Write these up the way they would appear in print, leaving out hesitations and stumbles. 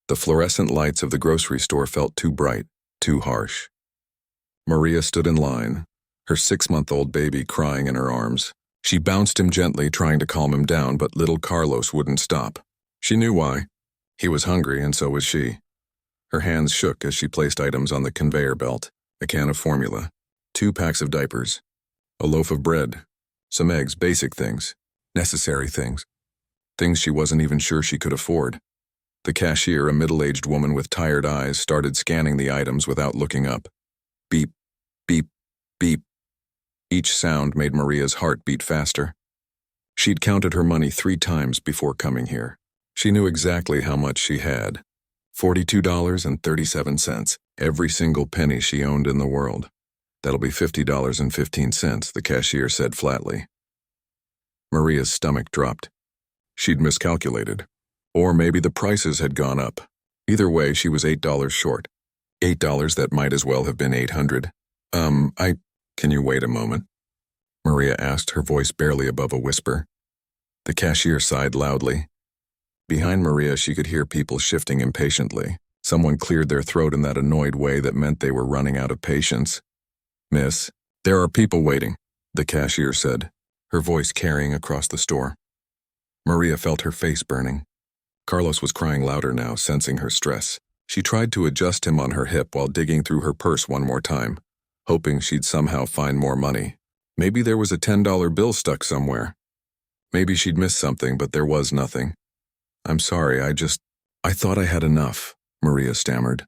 The fluorescent lights of the grocery store felt too bright, too harsh. Maria stood in line, her 6-month-old baby crying in her arms. She bounced him gently, trying to calm him down, but little Carlos wouldn't stop. She knew why. He was hungry, and so was she. Her hands shook as she placed items on the conveyor belt: a can of formula, 2 packs of diapers, a loaf of bread, some eggs, basic things, necessary things. Things she wasn't even sure she could afford. The cashier, a middle-aged woman with tired eyes, started scanning the items without looking up. Beep, beep, beep. Each sound made Maria's heart beat faster. She'd counted her money 3 times before coming here. She knew exactly how much she had. $42.37, every single penny she owned in the world. That'll be $50.15, the cashier said flatly. Maria's stomach dropped. She'd miscalculated. Or maybe the prices had gone up. Either way, she was $8 short. $8 that might as well have been $800. Can you wait a moment? Maria asked, her voice barely above a whisper. The cashier sighed loudly. Behind Maria, she could hear people shifting impatiently. Someone cleared their throat in that annoyed way that meant they were running out of patience. Miss, there are people waiting, the cashier said, her voice carrying across the store. Maria felt her face burning. Carlos was crying louder now, sensing her stress. She tried to adjust him on her hip while digging through her purse one more time, hoping she'd somehow find more money. Maybe there was a $10 bill stuck somewhere. Maybe she'd missed something, but there was nothing. I'm sorry, I thought I had enough, Maria stammered.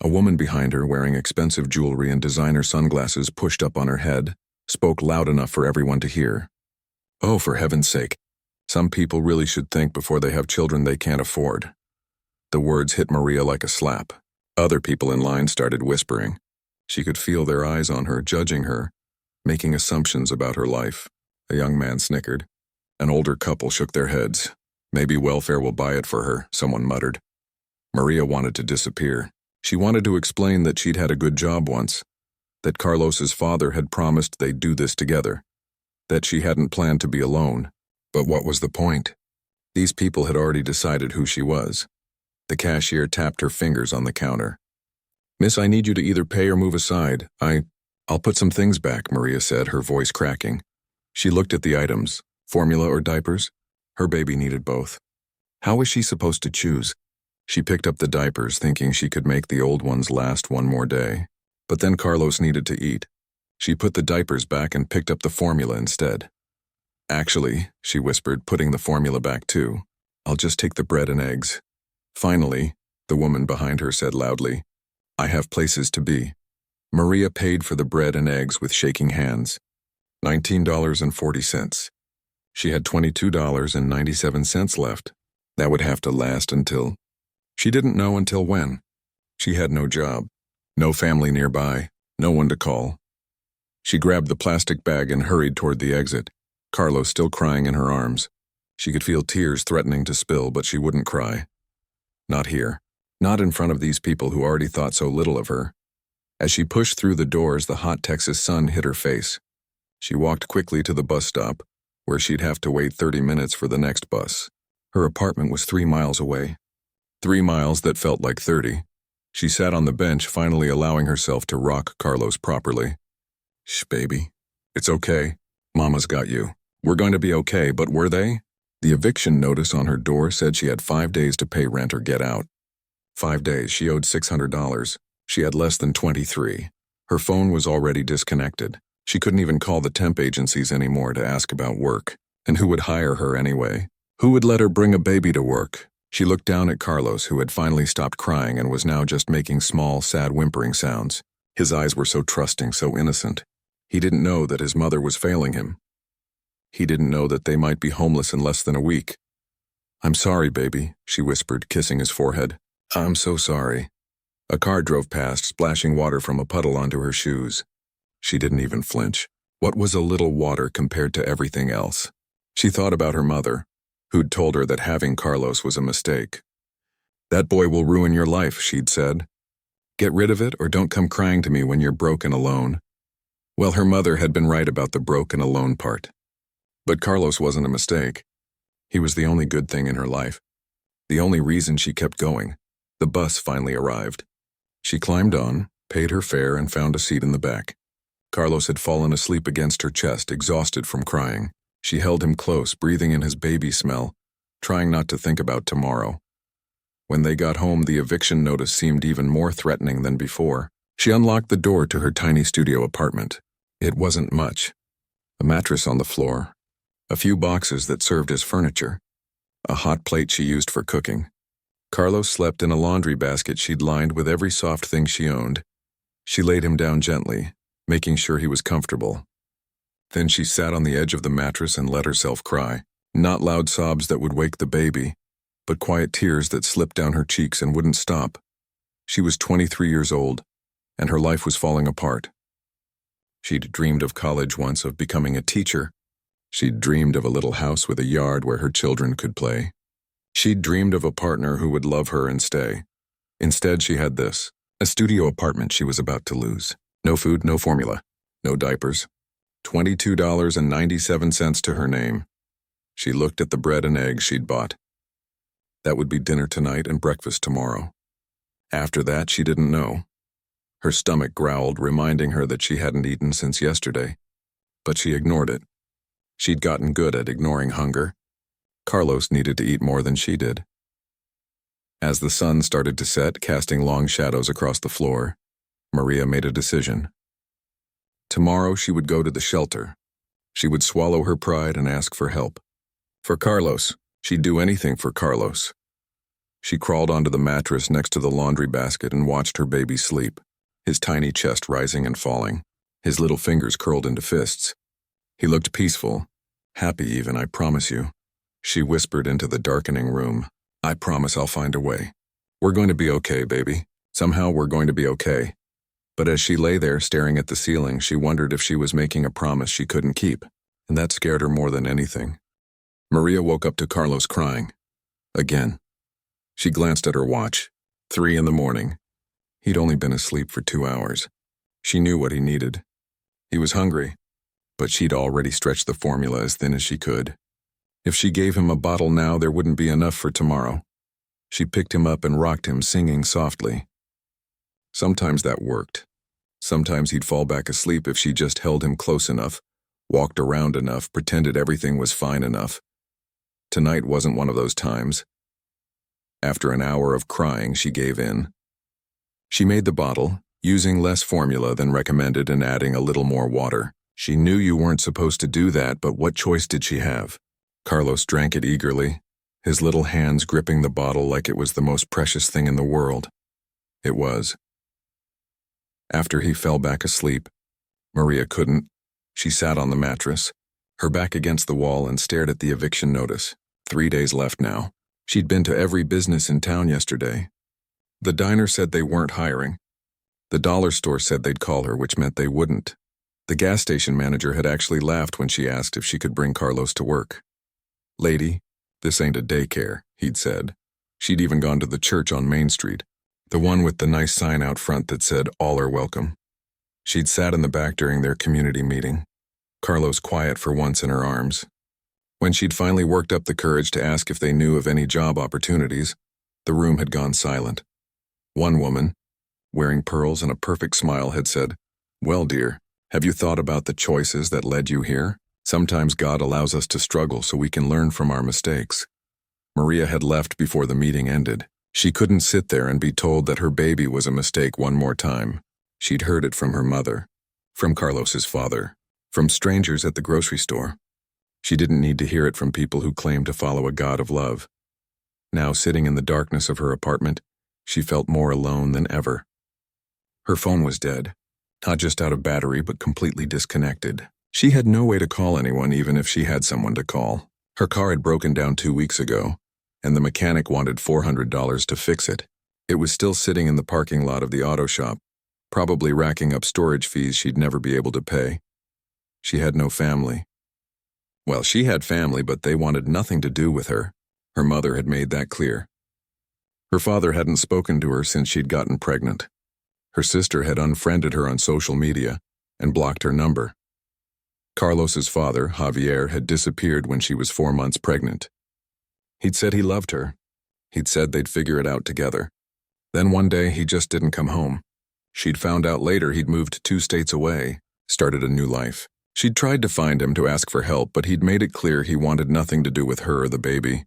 A woman behind her, wearing expensive jewelry and designer sunglasses pushed up on her head, spoke loud enough for everyone to hear. Oh, for heaven's sake. Some people really should think before they have children they can't afford. The words hit Maria like a slap. Other people in line started whispering. She could feel their eyes on her, judging her, making assumptions about her life. A young man snickered. An older couple shook their heads. Maybe welfare will buy it for her, someone muttered. Maria wanted to disappear. She wanted to explain that she'd had a good job once, that Carlos's father had promised they'd do this together, that she hadn't planned to be alone. But what was the point? These people had already decided who she was. The cashier tapped her fingers on the counter. Miss, I need you to either pay or move aside. I'll put some things back, Maria said, her voice cracking. She looked at the items. Formula or diapers? Her baby needed both. How was she supposed to choose? She picked up the diapers, thinking she could make the old ones last one more day. But then Carlos needed to eat. She put the diapers back and picked up the formula instead. Actually, she whispered, putting the formula back too. I'll just take the bread and eggs. Finally, the woman behind her said loudly, I have places to be. Maria paid for the bread and eggs with shaking hands. $19.40. She had $22.97 left. That would have to last until... She didn't know until when. She had no job, no family nearby, no one to call. She grabbed the plastic bag and hurried toward the exit, Carlos still crying in her arms. She could feel tears threatening to spill, but she wouldn't cry. Not here. Not in front of these people who already thought so little of her. As she pushed through the doors, the hot Texas sun hit her face. She walked quickly to the bus stop, where she'd have to wait 30 minutes for the next bus. Her apartment was 3 miles away. 3 miles that felt like 30. She sat on the bench, finally allowing herself to rock Carlos properly. Shh, baby. It's okay. Mama's got you. We're going to be okay, but were they? The eviction notice on her door said she had 5 days to pay rent or get out. 5 days. She owed $600. She had less than 23. Her phone was already disconnected. She couldn't even call the temp agencies anymore to ask about work. And who would hire her anyway? Who would let her bring a baby to work? She looked down at Carlos, who had finally stopped crying and was now just making small, sad whimpering sounds. His eyes were so trusting, so innocent. He didn't know that his mother was failing him. He didn't know that they might be homeless in less than a week. I'm sorry, baby, she whispered, kissing his forehead. I'm so sorry. A car drove past, splashing water from a puddle onto her shoes. She didn't even flinch. What was a little water compared to everything else? She thought about her mother, who'd told her that having Carlos was a mistake. That boy will ruin your life, she'd said. Get rid of it or don't come crying to me when you're broke and alone. Well, her mother had been right about the broke and alone part. But Carlos wasn't a mistake. He was the only good thing in her life. The only reason she kept going. The bus finally arrived. She climbed on, paid her fare, and found a seat in the back. Carlos had fallen asleep against her chest, exhausted from crying. She held him close, breathing in his baby smell, trying not to think about tomorrow. When they got home, the eviction notice seemed even more threatening than before. She unlocked the door to her tiny studio apartment. It wasn't much. A mattress on the floor, a few boxes that served as furniture, a hot plate she used for cooking. Carlos slept in a laundry basket she'd lined with every soft thing she owned. She laid him down gently, making sure he was comfortable. Then she sat on the edge of the mattress and let herself cry. Not loud sobs that would wake the baby, but quiet tears that slipped down her cheeks and wouldn't stop. She was 23 years old, and her life was falling apart. She'd dreamed of college once, of becoming a teacher. She'd dreamed of a little house with a yard where her children could play. She'd dreamed of a partner who would love her and stay. Instead, she had this, a studio apartment she was about to lose. No food, no formula, no diapers. $22.97 to her name. She looked at the bread and eggs she'd bought. That would be dinner tonight and breakfast tomorrow. After that, she didn't know. Her stomach growled, reminding her that she hadn't eaten since yesterday. But she ignored it. She'd gotten good at ignoring hunger. Carlos needed to eat more than she did. As the sun started to set, casting long shadows across the floor, Maria made a decision. Tomorrow she would go to the shelter. She would swallow her pride and ask for help. For Carlos. She'd do anything for Carlos. She crawled onto the mattress next to the laundry basket and watched her baby sleep, his tiny chest rising and falling, his little fingers curled into fists. He looked peaceful, happy even, I promise you. She whispered into the darkening room, I promise I'll find a way. We're going to be okay, baby. Somehow we're going to be okay. But as she lay there staring at the ceiling, she wondered if she was making a promise she couldn't keep, and that scared her more than anything. Maria woke up to Carlos crying. Again. She glanced at her watch. 3 a.m. He'd only been asleep for 2 hours. She knew what he needed. He was hungry, but she'd already stretched the formula as thin as she could. If she gave him a bottle now, there wouldn't be enough for tomorrow. She picked him up and rocked him, singing softly. Sometimes that worked. Sometimes he'd fall back asleep if she just held him close enough, walked around enough, pretended everything was fine enough. Tonight wasn't one of those times. After an hour of crying, she gave in. She made the bottle, using less formula than recommended and adding a little more water. She knew you weren't supposed to do that, but what choice did she have? Carlos drank it eagerly, his little hands gripping the bottle like it was the most precious thing in the world. It was. After he fell back asleep, Maria couldn't. She sat on the mattress, her back against the wall, and stared at the eviction notice. 3 days left now. She'd been to every business in town yesterday. The diner said they weren't hiring. The dollar store said they'd call her, which meant they wouldn't. The gas station manager had actually laughed when she asked if she could bring Carlos to work. Lady, this ain't a daycare, he'd said. She'd even gone to the church on Main Street, the one with the nice sign out front that said, all are welcome. She'd sat in the back during their community meeting, Carlos quiet for once in her arms. When she'd finally worked up the courage to ask if they knew of any job opportunities, the room had gone silent. One woman, wearing pearls and a perfect smile, had said, well, dear, have you thought about the choices that led you here? Sometimes God allows us to struggle so we can learn from our mistakes. Maria had left before the meeting ended. She couldn't sit there and be told that her baby was a mistake one more time. She'd heard it from her mother, from Carlos's father, from strangers at the grocery store. She didn't need to hear it from people who claimed to follow a God of love. Now, sitting in the darkness of her apartment, she felt more alone than ever. Her phone was dead, not just out of battery, but completely disconnected. She had no way to call anyone, even if she had someone to call. Her car had broken down 2 weeks ago, and the mechanic wanted $400 to fix it. It was still sitting in the parking lot of the auto shop, probably racking up storage fees she'd never be able to pay. She had no family. Well, she had family, but they wanted nothing to do with her. Her mother had made that clear. Her father hadn't spoken to her since she'd gotten pregnant. Her sister had unfriended her on social media and blocked her number. Carlos's father, Javier, had disappeared when she was 4 months pregnant. He'd said he loved her. He'd said they'd figure it out together. Then one day he just didn't come home. She'd found out later he'd moved 2 states away, started a new life. She'd tried to find him to ask for help, but he'd made it clear he wanted nothing to do with her or the baby.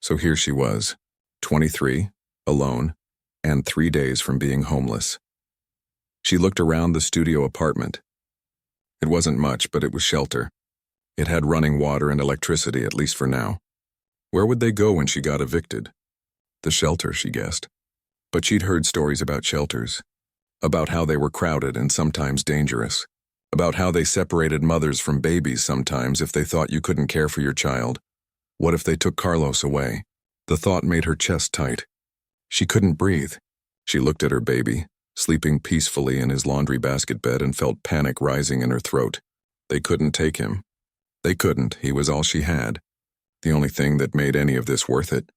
So here she was, 23, alone, and 3 days from being homeless. She looked around the studio apartment. It wasn't much, but it was shelter. It had running water and electricity, at least for now. Where would they go when she got evicted? The shelter, she guessed. But she'd heard stories about shelters, about how they were crowded and sometimes dangerous, about how they separated mothers from babies sometimes if they thought you couldn't care for your child. What if they took Carlos away? The thought made her chest tight. She couldn't breathe. She looked at her baby, sleeping peacefully in his laundry basket bed, and felt panic rising in her throat. They couldn't take him. They couldn't. He was all she had. The only thing that made any of this worth it.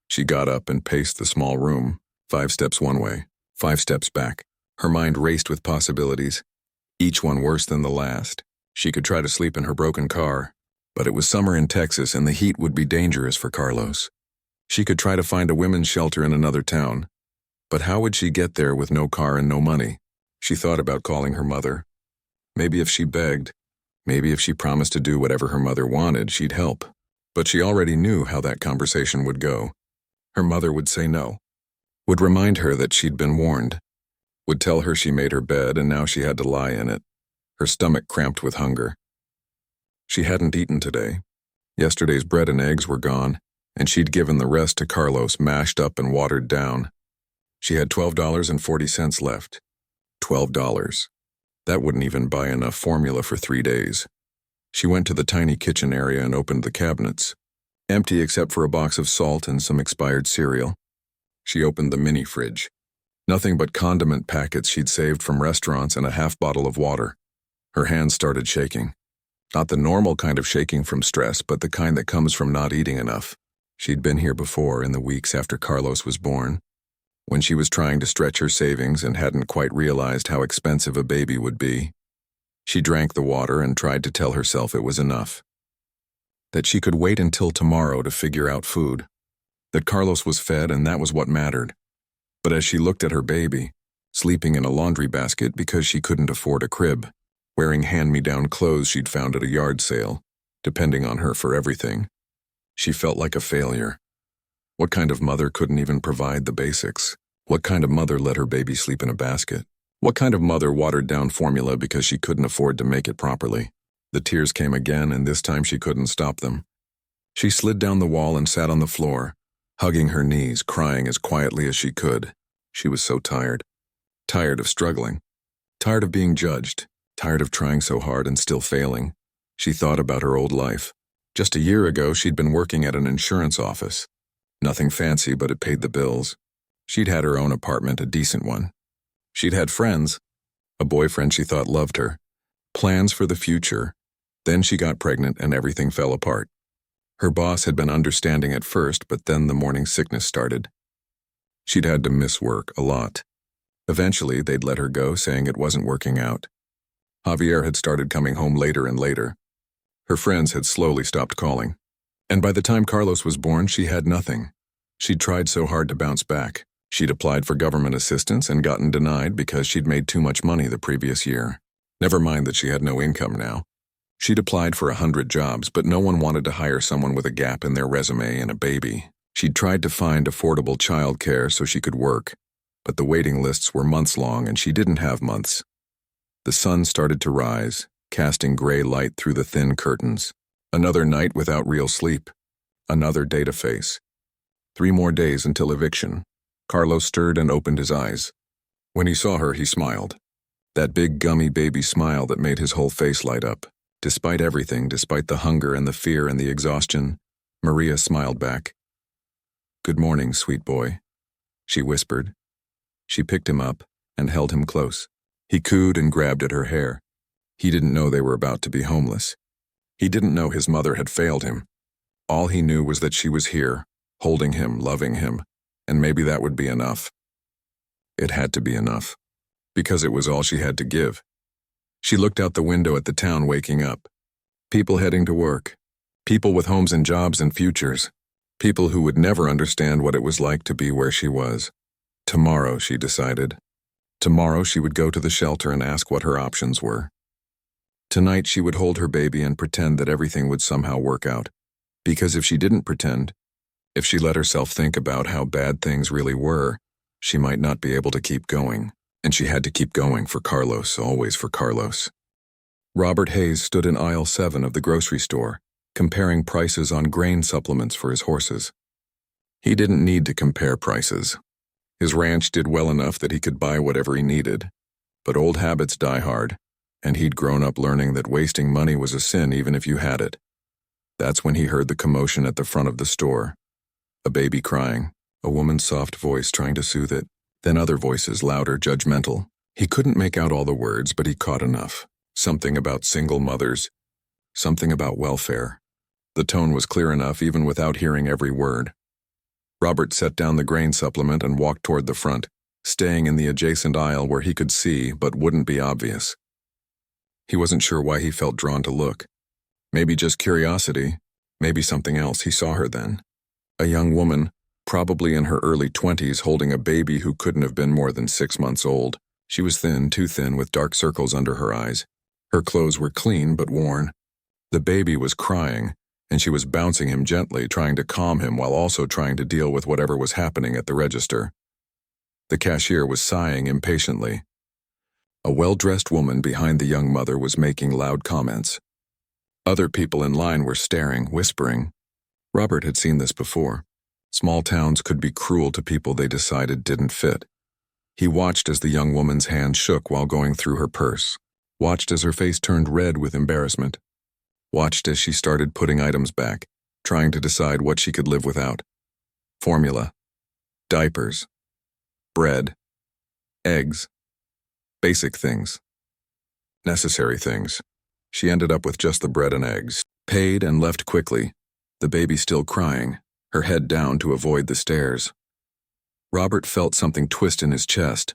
She got up and paced the small room, 5 steps one way, 5 steps back. Her mind raced with possibilities, each one worse than the last. She could try to sleep in her broken car, but it was summer in Texas and the heat would be dangerous for Carlos. She could try to find a women's shelter in another town, but how would she get there with no car and no money? She thought about calling her mother. Maybe if she begged, maybe if she promised to do whatever her mother wanted, she'd help. But she already knew how that conversation would go. Her mother would say no, would remind her that she'd been warned, would tell her she made her bed and now she had to lie in it. Her stomach cramped with hunger. She hadn't eaten today. Yesterday's bread and eggs were gone, and she'd given the rest to Carlos, mashed up and watered down. She had $12.40 left. $12. That wouldn't even buy enough formula for 3 days. She went to the tiny kitchen area and opened the cabinets, empty except for a box of salt and some expired cereal. She opened the mini fridge. Nothing but condiment packets she'd saved from restaurants and a half bottle of water. Her hands started shaking. Not the normal kind of shaking from stress, but the kind that comes from not eating enough. She'd been here before in the weeks after Carlos was born, when she was trying to stretch her savings and hadn't quite realized how expensive a baby would be. She drank the water and tried to tell herself it was enough. That she could wait until tomorrow to figure out food. That Carlos was fed and that was what mattered. But as she looked at her baby, sleeping in a laundry basket because she couldn't afford a crib, wearing hand-me-down clothes she'd found at a yard sale, depending on her for everything, she felt like a failure. What kind of mother couldn't even provide the basics? What kind of mother let her baby sleep in a basket? What kind of mother watered down formula because she couldn't afford to make it properly? The tears came again, and this time she couldn't stop them. She slid down the wall and sat on the floor, hugging her knees, crying as quietly as she could. She was so tired. Tired of struggling. Tired of being judged. Tired of trying so hard and still failing. She thought about her old life. Just a year ago, she'd been working at an insurance office. Nothing fancy, but it paid the bills. She'd had her own apartment, a decent one. She'd had friends, a boyfriend she thought loved her, plans for the future. Then she got pregnant and everything fell apart. Her boss had been understanding at first, but then the morning sickness started. She'd had to miss work a lot. Eventually, they'd let her go, saying it wasn't working out. Javier had started coming home later and later. Her friends had slowly stopped calling. And by the time Carlos was born, she had nothing. She'd tried so hard to bounce back. She'd applied for government assistance and gotten denied because she'd made too much money the previous year. Never mind that she had no income now. She'd applied for 100 jobs, but no one wanted to hire someone with a gap in their resume and a baby. She'd tried to find affordable childcare so she could work, but the waiting lists were months long and she didn't have months. The sun started to rise, casting gray light through the thin curtains. Another night without real sleep. Another day to face. 3 more days until eviction. Carlos stirred and opened his eyes. When he saw her, he smiled. That big gummy baby smile that made his whole face light up. Despite everything, despite the hunger and the fear and the exhaustion, Maria smiled back. "Good morning, sweet boy," she whispered. She picked him up and held him close. He cooed and grabbed at her hair. He didn't know they were about to be homeless. He didn't know his mother had failed him. All he knew was that she was here, holding him, loving him, and maybe that would be enough. It had to be enough, because it was all she had to give. She looked out the window at the town waking up. People heading to work. People with homes and jobs and futures. People who would never understand what it was like to be where she was. Tomorrow, she decided. Tomorrow she would go to the shelter and ask what her options were. Tonight she would hold her baby and pretend that everything would somehow work out. Because if she didn't pretend, if she let herself think about how bad things really were, she might not be able to keep going. And she had to keep going for Carlos, always for Carlos. Robert Hayes stood in aisle 7 of the grocery store, comparing prices on grain supplements for his horses. He didn't need to compare prices. His ranch did well enough that he could buy whatever he needed. But old habits die hard, and he'd grown up learning that wasting money was a sin even if you had it. That's when he heard the commotion at the front of the store. A baby crying, a woman's soft voice trying to soothe it, then other voices, louder, judgmental. He couldn't make out all the words, but he caught enough. Something about single mothers, something about welfare. The tone was clear enough even without hearing every word. Robert set down the grain supplement and walked toward the front, staying in the adjacent aisle where he could see but wouldn't be obvious. He wasn't sure why he felt drawn to look. Maybe just curiosity, maybe something else. He saw her then. A young woman, probably in her early 20s, holding a baby who couldn't have been more than 6 months old. She was thin, too thin, with dark circles under her eyes. Her clothes were clean but worn. The baby was crying, and she was bouncing him gently, trying to calm him while also trying to deal with whatever was happening at the register. The cashier was sighing impatiently. A well-dressed woman behind the young mother was making loud comments. Other people in line were staring, whispering. Robert had seen this before. Small towns could be cruel to people they decided didn't fit. He watched as the young woman's hand shook while going through her purse, watched as her face turned red with embarrassment, watched as she started putting items back, trying to decide what she could live without. Formula, diapers, bread, eggs, basic things, necessary things. She ended up with just the bread and eggs, paid and left quickly, the baby still crying, her head down to avoid the stares. Robert felt something twist in his chest,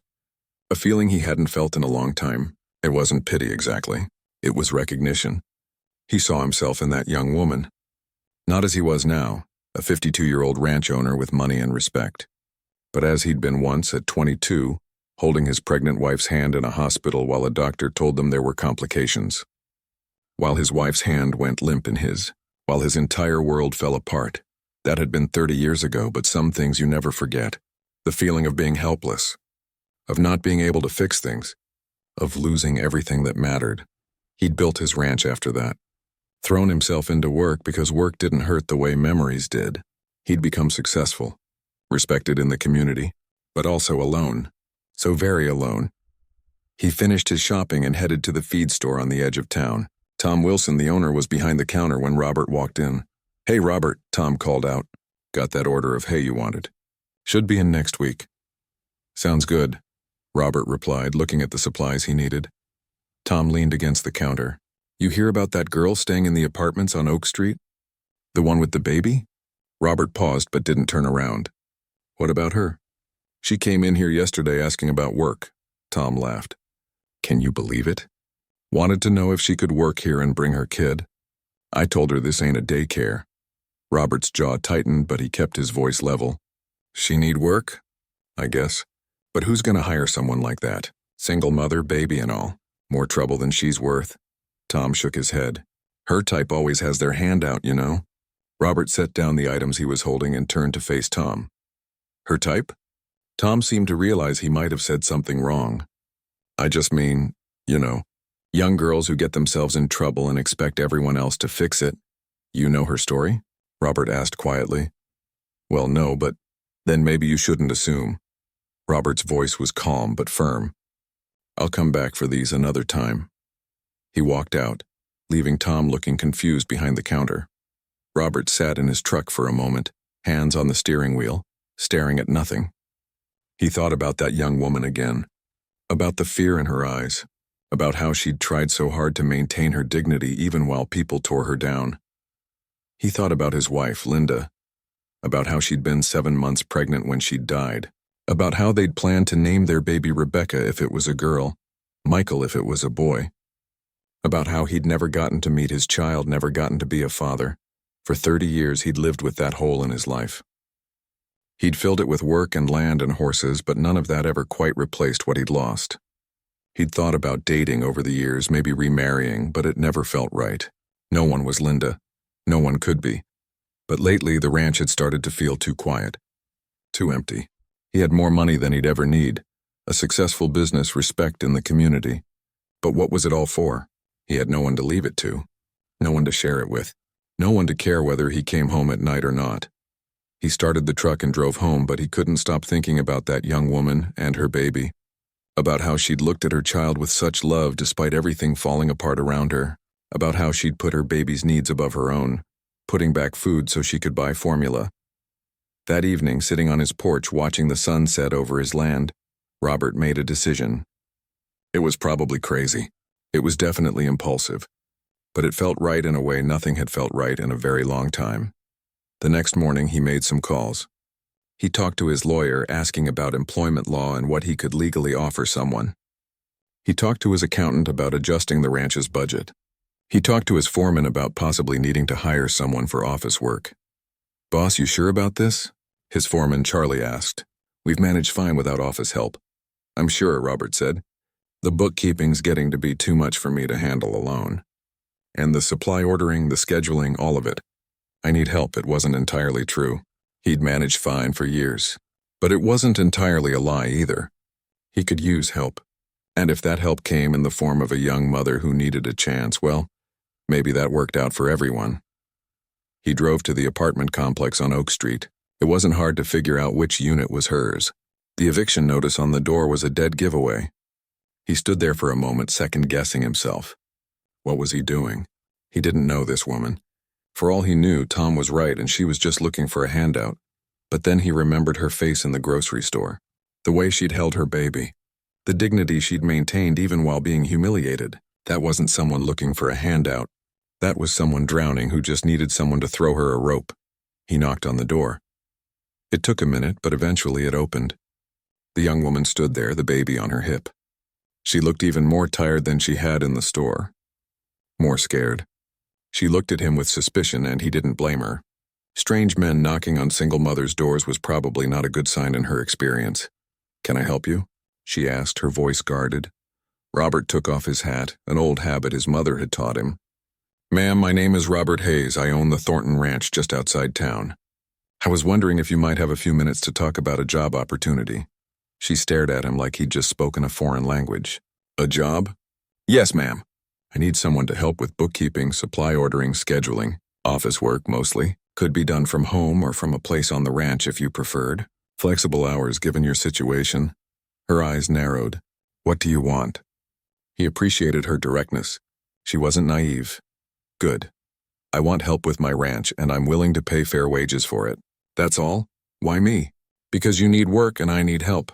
a feeling he hadn't felt in a long time. It wasn't pity exactly, it was recognition. He saw himself in that young woman. Not as he was now, a 52-year-old ranch owner with money and respect, but as he'd been once at 22, holding his pregnant wife's hand in a hospital while a doctor told them there were complications. While his wife's hand went limp in his, while his entire world fell apart. That had been 30 years ago, but some things you never forget. The feeling of being helpless, of not being able to fix things, of losing everything that mattered. He'd built his ranch after that. Thrown himself into work because work didn't hurt the way memories did. He'd become successful, respected in the community, but also alone. So very alone. He finished his shopping and headed to the feed store on the edge of town. Tom Wilson, the owner, was behind the counter when Robert walked in. "Hey, Robert," Tom called out. "Got that order of hay you wanted? Should be in next week." "Sounds good," Robert replied, looking at the supplies he needed. Tom leaned against the counter. "You hear about that girl staying in the apartments on Oak Street? The one with the baby?" Robert paused but didn't turn around. "What about her?" "She came in here yesterday asking about work," Tom laughed. "Can you believe it? Wanted to know if she could work here and bring her kid. I told her this ain't a daycare." Robert's jaw tightened, but he kept his voice level. "She need work? I guess. But who's gonna hire someone like that? Single mother, baby and all. More trouble than she's worth." Tom shook his head. "Her type always has their hand out, you know." Robert set down the items he was holding and turned to face Tom. "Her type?" Tom seemed to realize he might have said something wrong. "I just mean, you know, young girls who get themselves in trouble and expect everyone else to fix it." "You know her story?" Robert asked quietly. "Well, no, but then maybe you shouldn't assume." Robert's voice was calm but firm. "I'll come back for these another time." He walked out, leaving Tom looking confused behind the counter. Robert sat in his truck for a moment, hands on the steering wheel, staring at nothing. He thought about that young woman again, about the fear in her eyes, about how she'd tried so hard to maintain her dignity even while people tore her down. He thought about his wife, Linda, about how she'd been 7 months pregnant when she'd died, about how they'd planned to name their baby Rebecca if it was a girl, Michael if it was a boy, about how he'd never gotten to meet his child, never gotten to be a father. For 30 years he'd lived with that hole in his life. He'd filled it with work and land and horses, but none of that ever quite replaced what he'd lost. He'd thought about dating over the years, maybe remarrying, but it never felt right. No one was Linda. No one could be. But lately, the ranch had started to feel too quiet, too empty. He had more money than he'd ever need, a successful business, respect in the community. But what was it all for? He had no one to leave it to, no one to share it with, no one to care whether he came home at night or not. He started the truck and drove home, but he couldn't stop thinking about that young woman and her baby, about how she'd looked at her child with such love despite everything falling apart around her, about how she'd put her baby's needs above her own, putting back food so she could buy formula. That evening, sitting on his porch watching the sun set over his land, Robert made a decision. It was probably crazy. It was definitely impulsive. But it felt right in a way nothing had felt right in a very long time. The next morning, he made some calls. He talked to his lawyer, asking about employment law and what he could legally offer someone. He talked to his accountant about adjusting the ranch's budget. He talked to his foreman about possibly needing to hire someone for office work. "Boss, you sure about this?" his foreman, Charlie, asked. "We've managed fine without office help." "I'm sure," Robert said. "The bookkeeping's getting to be too much for me to handle alone. And the supply ordering, the scheduling, all of it. I need help." It wasn't entirely true. He'd managed fine for years. But it wasn't entirely a lie either. He could use help. And if that help came in the form of a young mother who needed a chance, well, maybe that worked out for everyone. He drove to the apartment complex on Oak Street. It wasn't hard to figure out which unit was hers. The eviction notice on the door was a dead giveaway. He stood there for a moment, second-guessing himself. What was he doing? He didn't know this woman. For all he knew, Tom was right and she was just looking for a handout. But then he remembered her face in the grocery store, the way she'd held her baby, the dignity she'd maintained even while being humiliated. That wasn't someone looking for a handout. That was someone drowning who just needed someone to throw her a rope. He knocked on the door. It took a minute, but eventually it opened. The young woman stood there, the baby on her hip. She looked even more tired than she had in the store. More scared. She looked at him with suspicion, and he didn't blame her. Strange men knocking on single mothers' doors was probably not a good sign in her experience. "Can I help you?" she asked, her voice guarded. Robert took off his hat, an old habit his mother had taught him. "Ma'am, my name is Robert Hayes. I own the Thornton Ranch just outside town. I was wondering if you might have a few minutes to talk about a job opportunity." She stared at him like he'd just spoken a foreign language. "A job?" "Yes, ma'am. I need someone to help with bookkeeping, supply ordering, scheduling. Office work, mostly. Could be done from home or from a place on the ranch if you preferred. Flexible hours given your situation." Her eyes narrowed. "What do you want?" He appreciated her directness. She wasn't naive. "Good. I want help with my ranch, and I'm willing to pay fair wages for it." "That's all? Why me?" "Because you need work and I need help."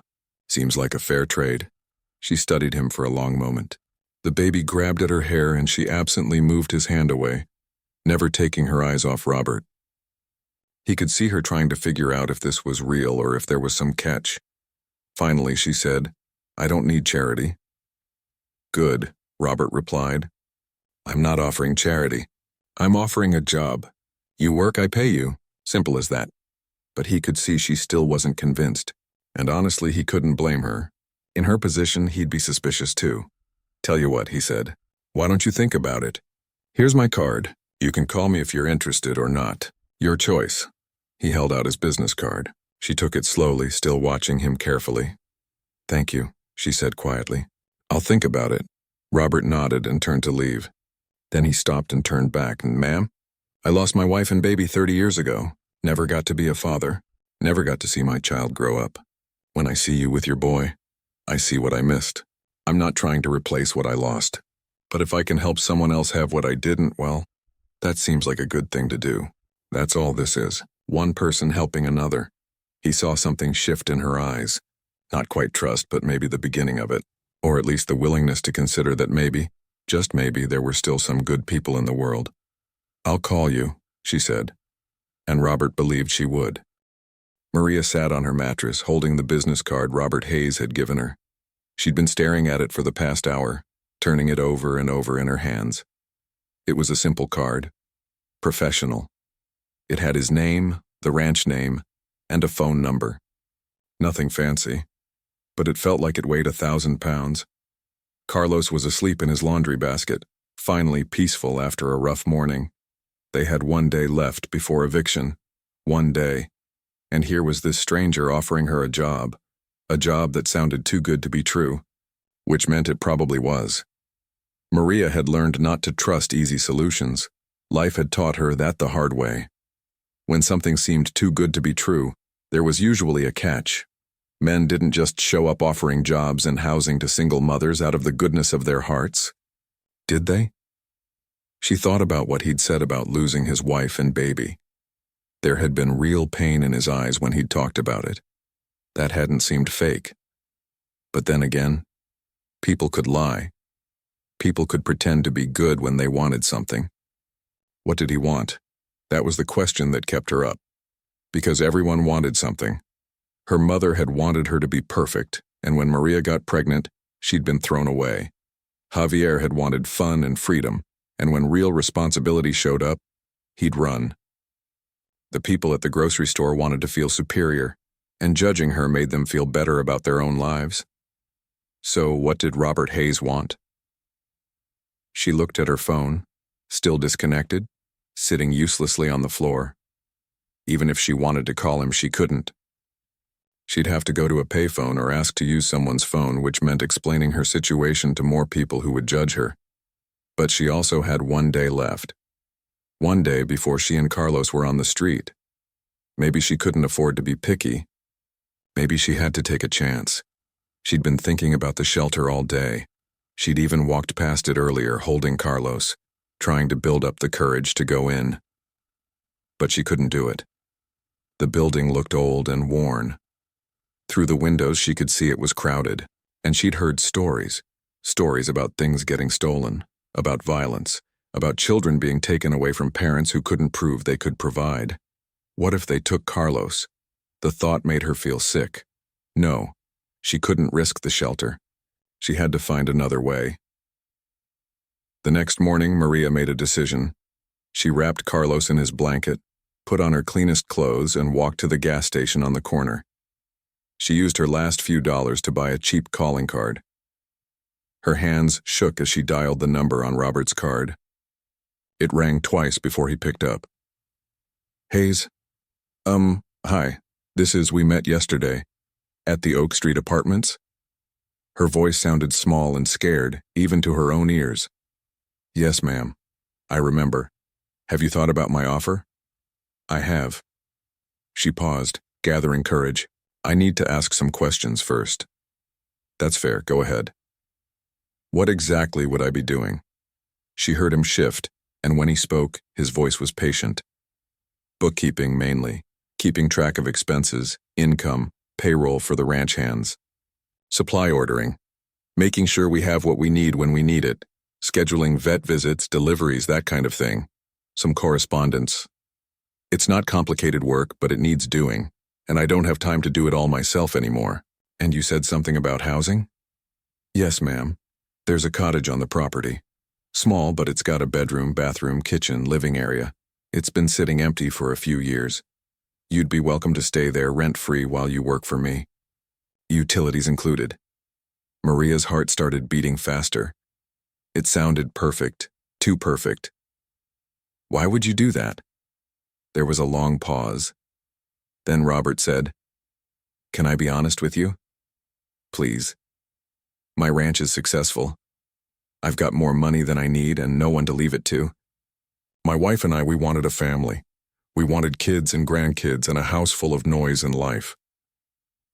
"Seems like a fair trade." She studied him for a long moment. The baby grabbed at her hair and she absently moved his hand away, never taking her eyes off Robert. He could see her trying to figure out if this was real or if there was some catch. Finally, she said, "I don't need charity." "Good," Robert replied. "I'm not offering charity. I'm offering a job. You work, I pay you. Simple as that." But he could see she still wasn't convinced, and honestly, he couldn't blame her. In her position, he'd be suspicious too. "Tell you what," he said. "Why don't you think about it? Here's my card. You can call me if you're interested or not. Your choice." He held out his business card. She took it slowly, still watching him carefully. "Thank you," she said quietly. "I'll think about it." Robert nodded and turned to leave. Then he stopped and turned back. "Ma'am, I lost my wife and baby 30 years ago. Never got to be a father. Never got to see my child grow up. When I see you with your boy, I see what I missed. I'm not trying to replace what I lost. But if I can help someone else have what I didn't, well, that seems like a good thing to do. That's all this is. One person helping another." He saw something shift in her eyes. Not quite trust, but maybe the beginning of it. Or at least the willingness to consider that maybe, just maybe, there were still some good people in the world. "I'll call you," she said. And Robert believed she would. Maria sat on her mattress, holding the business card Robert Hayes had given her. She'd been staring at it for the past hour, turning it over and over in her hands. It was a simple card. Professional. It had his name, the ranch name, and a phone number. Nothing fancy, but it felt like it weighed 1,000 pounds. Carlos was asleep in his laundry basket, finally peaceful after a rough morning. They had 1 day left before eviction. 1 day. And here was this stranger offering her a job that sounded too good to be true, which meant it probably was. Maria had learned not to trust easy solutions. Life had taught her that the hard way. When something seemed too good to be true, there was usually a catch. Men didn't just show up offering jobs and housing to single mothers out of the goodness of their hearts. Did they? She thought about what he'd said about losing his wife and baby. There had been real pain in his eyes when he'd talked about it. That hadn't seemed fake. But then again, people could lie. People could pretend to be good when they wanted something. What did he want? That was the question that kept her up. Because everyone wanted something. Her mother had wanted her to be perfect, and when Maria got pregnant, she'd been thrown away. Javier had wanted fun and freedom, and when real responsibility showed up, he'd run. The people at the grocery store wanted to feel superior, and judging her made them feel better about their own lives. So what did Robert Hayes want? She looked at her phone, still disconnected, sitting uselessly on the floor. Even if she wanted to call him, she couldn't. She'd have to go to a payphone or ask to use someone's phone, which meant explaining her situation to more people who would judge her. But she also had 1 day left. 1 day before she and Carlos were on the street. Maybe she couldn't afford to be picky. Maybe she had to take a chance. She'd been thinking about the shelter all day. She'd even walked past it earlier, holding Carlos, trying to build up the courage to go in. But she couldn't do it. The building looked old and worn. Through the windows she could see it was crowded, and she'd heard stories about things getting stolen, about violence, about children being taken away from parents who couldn't prove they could provide. What if they took Carlos? The thought made her feel sick. No, she couldn't risk the shelter. She had to find another way. The next morning, Maria made a decision. She wrapped Carlos in his blanket, put on her cleanest clothes, and walked to the gas station on the corner. She used her last few dollars to buy a cheap calling card. Her hands shook as she dialed the number on Robert's card. It rang twice before he picked up. Hayes? Hi. We met yesterday. At the Oak Street Apartments? Her voice sounded small and scared, even to her own ears. Yes, ma'am. I remember. Have you thought about my offer? I have. She paused, gathering courage. I need to ask some questions first. That's fair, go ahead. What exactly would I be doing? She heard him shift, and when he spoke, his voice was patient. Bookkeeping mainly, keeping track of expenses, income, payroll for the ranch hands. Supply ordering, making sure we have what we need when we need it, scheduling vet visits, deliveries, that kind of thing. Some correspondence. It's not complicated work, but it needs doing, and I don't have time to do it all myself anymore. And you said something about housing? Yes, ma'am. There's a cottage on the property. Small, but it's got a bedroom, bathroom, kitchen, living area. It's been sitting empty for a few years. You'd be welcome to stay there rent-free while you work for me. Utilities included. Maria's heart started beating faster. It sounded perfect, too perfect. Why would you do that? There was a long pause. Then Robert said, Can I be honest with you? Please. My ranch is successful. I've got more money than I need and no one to leave it to. My wife and I, we wanted a family. We wanted kids and grandkids and a house full of noise and life.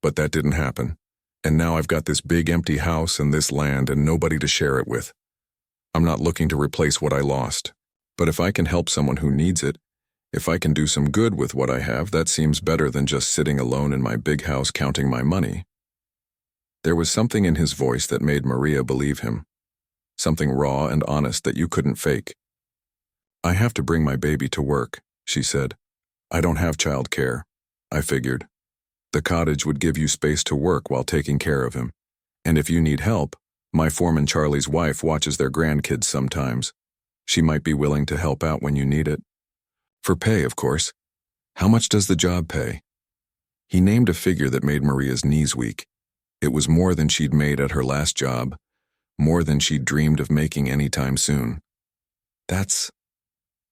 But that didn't happen. And now I've got this big empty house and this land and nobody to share it with. I'm not looking to replace what I lost. But if I can help someone who needs it, if I can do some good with what I have, that seems better than just sitting alone in my big house counting my money. There was something in his voice that made Maria believe him. Something raw and honest that you couldn't fake. I have to bring my baby to work, she said. I don't have child care, I figured. The cottage would give you space to work while taking care of him. And if you need help, my foreman Charlie's wife watches their grandkids sometimes. She might be willing to help out when you need it. For pay, of course. How much does the job pay? He named a figure that made Maria's knees weak. It was more than she'd made at her last job, more than she'd dreamed of making any time soon. That's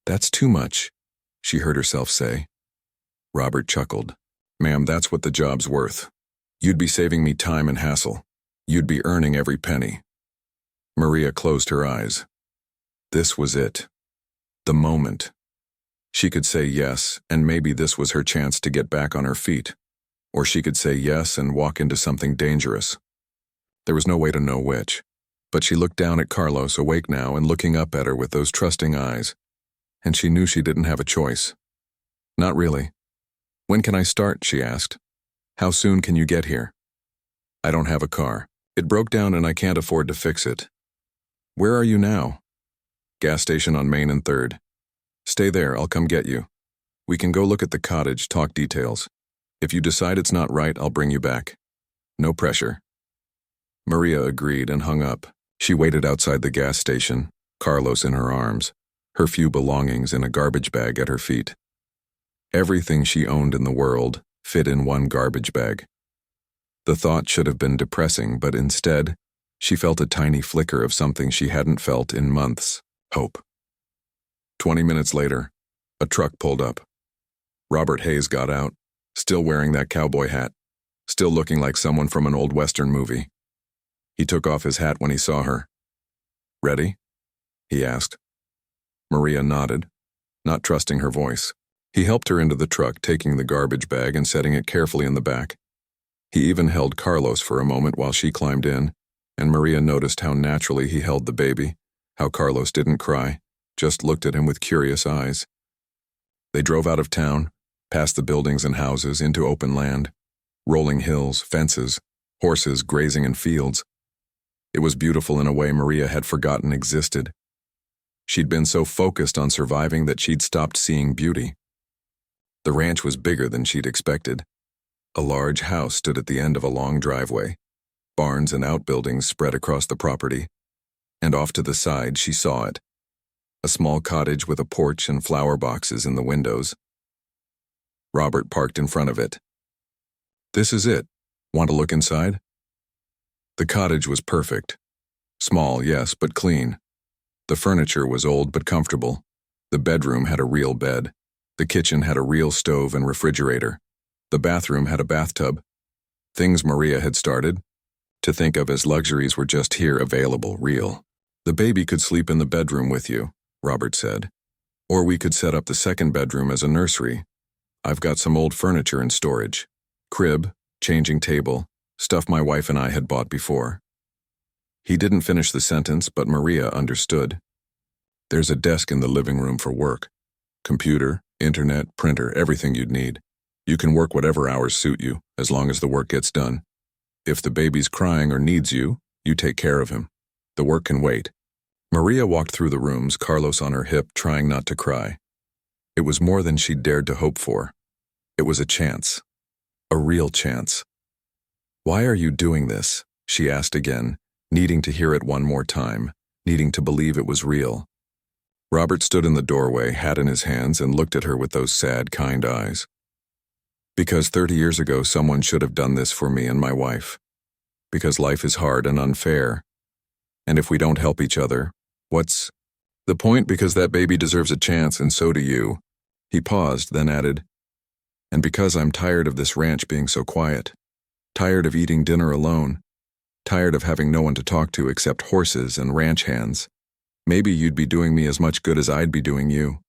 too much, she heard herself say. Robert chuckled. Ma'am, that's what the job's worth. You'd be saving me time and hassle. You'd be earning every penny. Maria closed her eyes. This was it. The moment. She could say yes, and maybe this was her chance to get back on her feet. Or she could say yes and walk into something dangerous. There was no way to know which. But she looked down at Carlos, awake now and looking up at her with those trusting eyes. And she knew she didn't have a choice. Not really. When can I start? She asked. How soon can you get here? I don't have a car. It broke down and I can't afford to fix it. Where are you now? Gas station on Main and 3rd. Stay there, I'll come get you. We can go look at the cottage, talk details. If you decide it's not right, I'll bring you back. No pressure. Maria agreed and hung up. She waited outside the gas station, Carlos in her arms, her few belongings in a garbage bag at her feet. Everything she owned in the world fit in one garbage bag. The thought should have been depressing, but instead, she felt a tiny flicker of something she hadn't felt in months: hope. 20 minutes later, a truck pulled up. Robert Hayes got out, still wearing that cowboy hat, still looking like someone from an old Western movie. He took off his hat when he saw her. Ready? He asked. Maria nodded, not trusting her voice. He helped her into the truck, taking the garbage bag and setting it carefully in the back. He even held Carlos for a moment while she climbed in, and Maria noticed how naturally he held the baby, how Carlos didn't cry, just looked at him with curious eyes. They drove out of town, past the buildings and houses, into open land, rolling hills, fences, horses grazing in fields. It was beautiful in a way Maria had forgotten existed. She'd been so focused on surviving that she'd stopped seeing beauty. The ranch was bigger than she'd expected. A large house stood at the end of a long driveway. Barns and outbuildings spread across the property. And off to the side, she saw it. A small cottage with a porch and flower boxes in the windows. Robert parked in front of it. This is it. Want to look inside? The cottage was perfect. Small, yes, but clean. The furniture was old but comfortable. The bedroom had a real bed. The kitchen had a real stove and refrigerator. The bathroom had a bathtub. Things Maria had started to think of as luxuries were just here, available, real. The baby could sleep in the bedroom with you, Robert said. Or we could set up the second bedroom as a nursery. I've got some old furniture in storage. Crib, changing table, stuff my wife and I had bought before. He didn't finish the sentence, but Maria understood. There's a desk in the living room for work. Computer, internet, printer, everything you'd need. You can work whatever hours suit you, as long as the work gets done. If the baby's crying or needs you, you take care of him. The work can wait. Maria walked through the rooms, Carlos on her hip, trying not to cry. It was more than she'd dared to hope for. It was a chance. A real chance. Why are you doing this? She asked again, needing to hear it one more time, needing to believe it was real. Robert stood in the doorway, hat in his hands, and looked at her with those sad, kind eyes. Because 30 years ago someone should have done this for me and my wife. Because life is hard and unfair. And if we don't help each other, what's the point? Because that baby deserves a chance, and so do you. He paused, then added, and because I'm tired of this ranch being so quiet. Tired of eating dinner alone. Tired of having no one to talk to except horses and ranch hands. Maybe you'd be doing me as much good as I'd be doing you.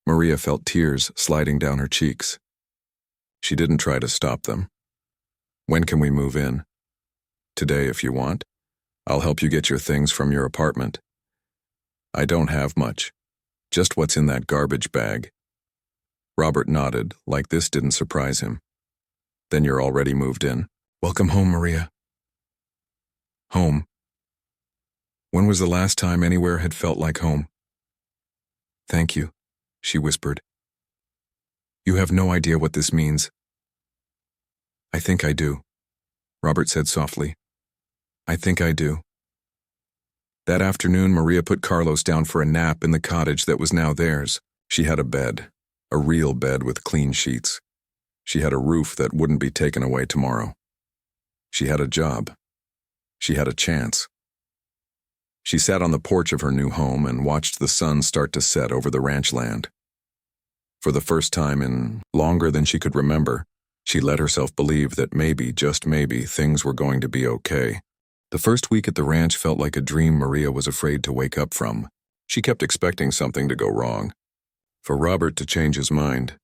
Maria felt tears sliding down her cheeks. She didn't try to stop them. When can we move in? Today, if you want. I'll help you get your things from your apartment. I don't have much. Just what's in that garbage bag. Robert nodded, like this didn't surprise him. Then you're already moved in. Welcome home, Maria. Home. When was the last time anywhere had felt like home? Thank you, she whispered. You have no idea what this means. I think I do, Robert said softly. I think I do. That afternoon, Maria put Carlos down for a nap in the cottage that was now theirs. She had a bed, a real bed with clean sheets. She had a roof that wouldn't be taken away tomorrow. She had a job. She had a chance. She sat on the porch of her new home and watched the sun start to set over the ranch land. For the first time in longer than she could remember, she let herself believe that maybe, just maybe, things were going to be okay. The first week at the ranch felt like a dream Maria was afraid to wake up from. She kept expecting something to go wrong. For Robert to change his mind.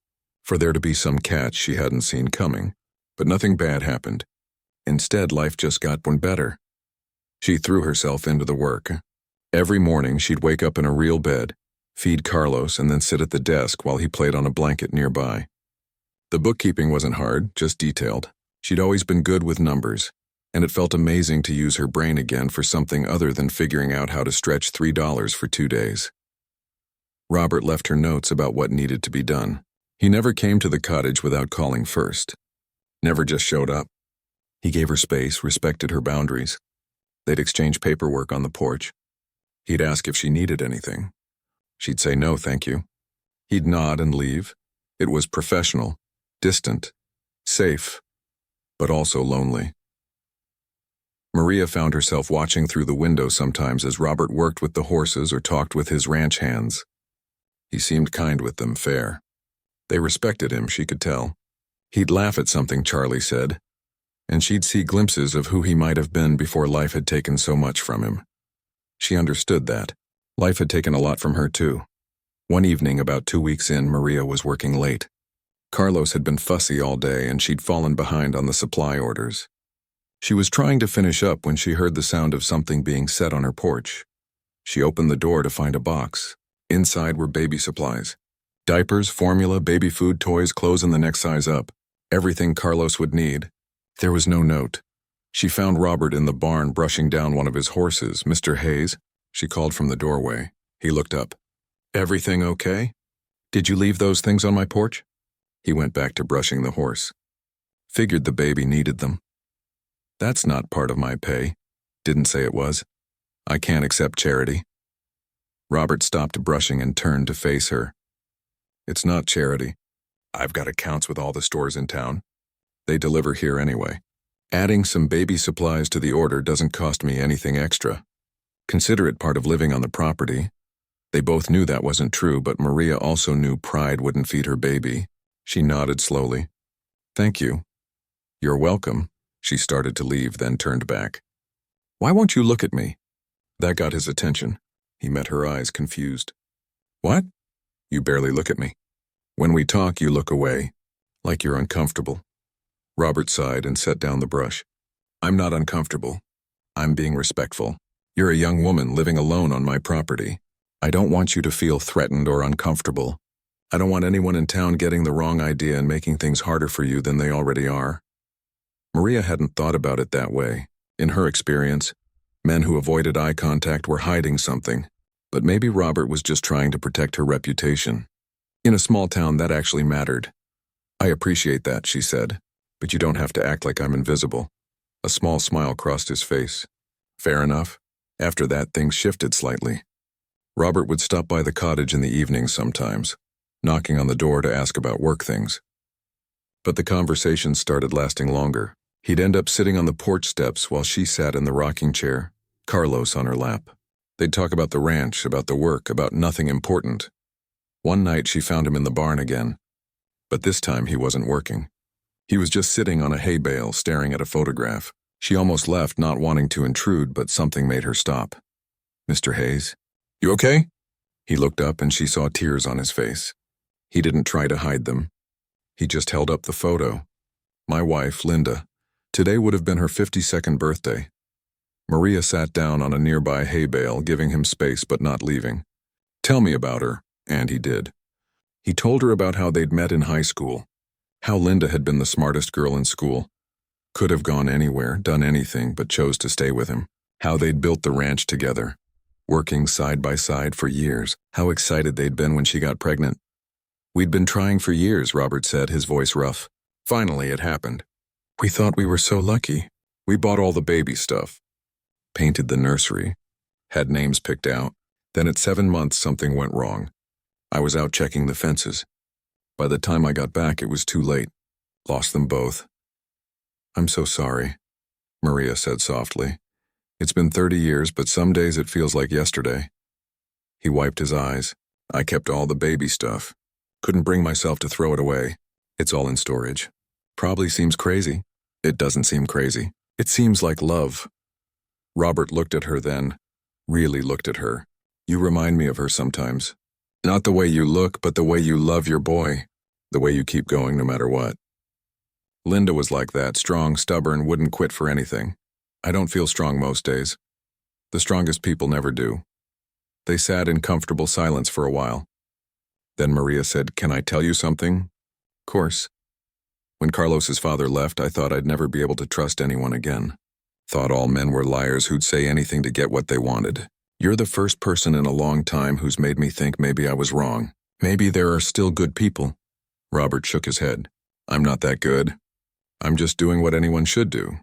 For there to be some catch she hadn't seen coming. But nothing bad happened. Instead, life just got one better. She threw herself into the work. Every morning, she'd wake up in a real bed, feed Carlos, and then sit at the desk while he played on a blanket nearby. The bookkeeping wasn't hard, just detailed. She'd always been good with numbers, and it felt amazing to use her brain again for something other than figuring out how to stretch $3 for 2 days. Robert left her notes about what needed to be done. He never came to the cottage without calling first. Never just showed up. He gave her space, respected her boundaries. They'd exchange paperwork on the porch. He'd ask if she needed anything. She'd say no, thank you. He'd nod and leave. It was professional, distant, safe, but also lonely. Maria found herself watching through the window sometimes as Robert worked with the horses or talked with his ranch hands. He seemed kind with them, fair. They respected him, she could tell. He'd laugh at something Charlie said, and she'd see glimpses of who he might have been before life had taken so much from him. She understood that. Life had taken a lot from her, too. One evening, about 2 weeks in, Maria was working late. Carlos had been fussy all day, and she'd fallen behind on the supply orders. She was trying to finish up when she heard the sound of something being set on her porch. She opened the door to find a box. Inside were baby supplies. Diapers, formula, baby food, toys, clothes, and the next size up. Everything Carlos would need. There was no note. She found Robert in the barn brushing down one of his horses. "Mr. Hayes," she called from the doorway. He looked up. "Everything okay? Did you leave those things on my porch?" He went back to brushing the horse. "Figured the baby needed them." "That's not part of my pay." "Didn't say it was. I can't accept charity." Robert stopped brushing and turned to face her. "It's not charity. I've got accounts with all the stores in town. They deliver here anyway. Adding some baby supplies to the order doesn't cost me anything extra. Consider it part of living on the property." They both knew that wasn't true, but Maria also knew pride wouldn't feed her baby. She nodded slowly. "Thank you." "You're welcome." She started to leave, then turned back. "Why won't you look at me?" That got his attention. He met her eyes, confused. "What?" "You barely look at me. When we talk, you look away, like you're uncomfortable." Robert sighed and set down the brush. "I'm not uncomfortable. I'm being respectful. You're a young woman living alone on my property. I don't want you to feel threatened or uncomfortable. I don't want anyone in town getting the wrong idea and making things harder for you than they already are." Maria hadn't thought about it that way. In her experience, men who avoided eye contact were hiding something, but maybe Robert was just trying to protect her reputation. In a small town, that actually mattered. "I appreciate that," she said, "but you don't have to act like I'm invisible." A small smile crossed his face. Fair enough. After that, things shifted slightly. Robert would stop by the cottage in the evenings sometimes, knocking on the door to ask about work things. But the conversations started lasting longer. He'd end up sitting on the porch steps while she sat in the rocking chair, Carlos on her lap. They'd talk about the ranch, about the work, about nothing important. One night she found him in the barn again. But this time he wasn't working. He was just sitting on a hay bale, staring at a photograph. She almost left, not wanting to intrude, but something made her stop. "Mr. Hayes, you okay?" He looked up and she saw tears on his face. He didn't try to hide them. He just held up the photo. "My wife, Linda. Today would have been her 52nd birthday." Maria sat down on a nearby hay bale, giving him space but not leaving. "Tell me about her," and he did. He told her about how they'd met in high school, how Linda had been the smartest girl in school, could have gone anywhere, done anything, but chose to stay with him, how they'd built the ranch together, working side by side for years, how excited they'd been when she got pregnant. "We'd been trying for years," Robert said, his voice rough. "Finally, it happened. We thought we were so lucky. We bought all the baby stuff, painted the nursery, had names picked out. Then at 7 months, something went wrong. I was out checking the fences. By the time I got back, it was too late. Lost them both. I'm so sorry, Maria said softly. It's been 30 years, but some days it feels like yesterday. He wiped his eyes. I kept all the baby stuff. Couldn't bring myself to throw it away. It's all in storage. Probably seems crazy. It doesn't seem crazy. It seems like love. Robert looked at her then, really looked at her. You remind me of her sometimes. Not the way you look, but the way you love your boy. The way you keep going no matter what. Linda was like that, strong, stubborn, wouldn't quit for anything. I don't feel strong most days. The strongest people never do. They sat in comfortable silence for a while. Then Maria said, "Can I tell you something?" "Course." When Carlos's father left, I thought I'd never be able to trust anyone again. Thought all men were liars who'd say anything to get what they wanted. You're the first person in a long time who's made me think maybe I was wrong. Maybe there are still good people. Robert shook his head. I'm not that good. I'm just doing what anyone should do.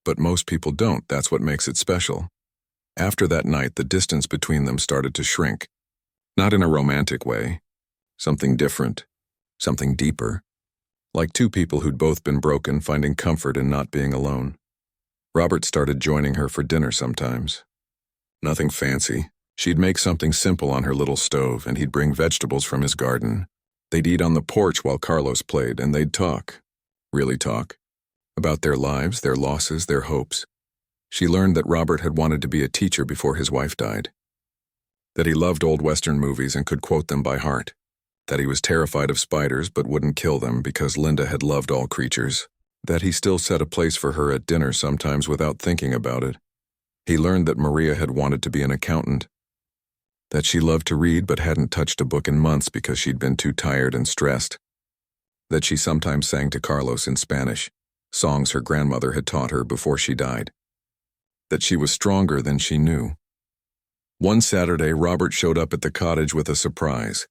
But most people don't, that's what makes it special. After that night, the distance between them started to shrink. Not in a romantic way. Something different. Something deeper. Like two people who'd both been broken, finding comfort in not being alone. Robert started joining her for dinner sometimes. Nothing fancy. She'd make something simple on her little stove, and he'd bring vegetables from his garden. They'd eat on the porch while Carlos played, and they'd talk. Really talk. About their lives, their losses, their hopes. She learned that Robert had wanted to be a teacher before his wife died. That he loved old Western movies and could quote them by heart. That he was terrified of spiders but wouldn't kill them because Linda had loved all creatures. That he still set a place for her at dinner sometimes without thinking about it. He learned that Maria had wanted to be an accountant. That she loved to read but hadn't touched a book in months because she'd been too tired and stressed. That she sometimes sang to Carlos in Spanish, songs her grandmother had taught her before she died. That she was stronger than she knew. One Saturday, Robert showed up at the cottage with a surprise.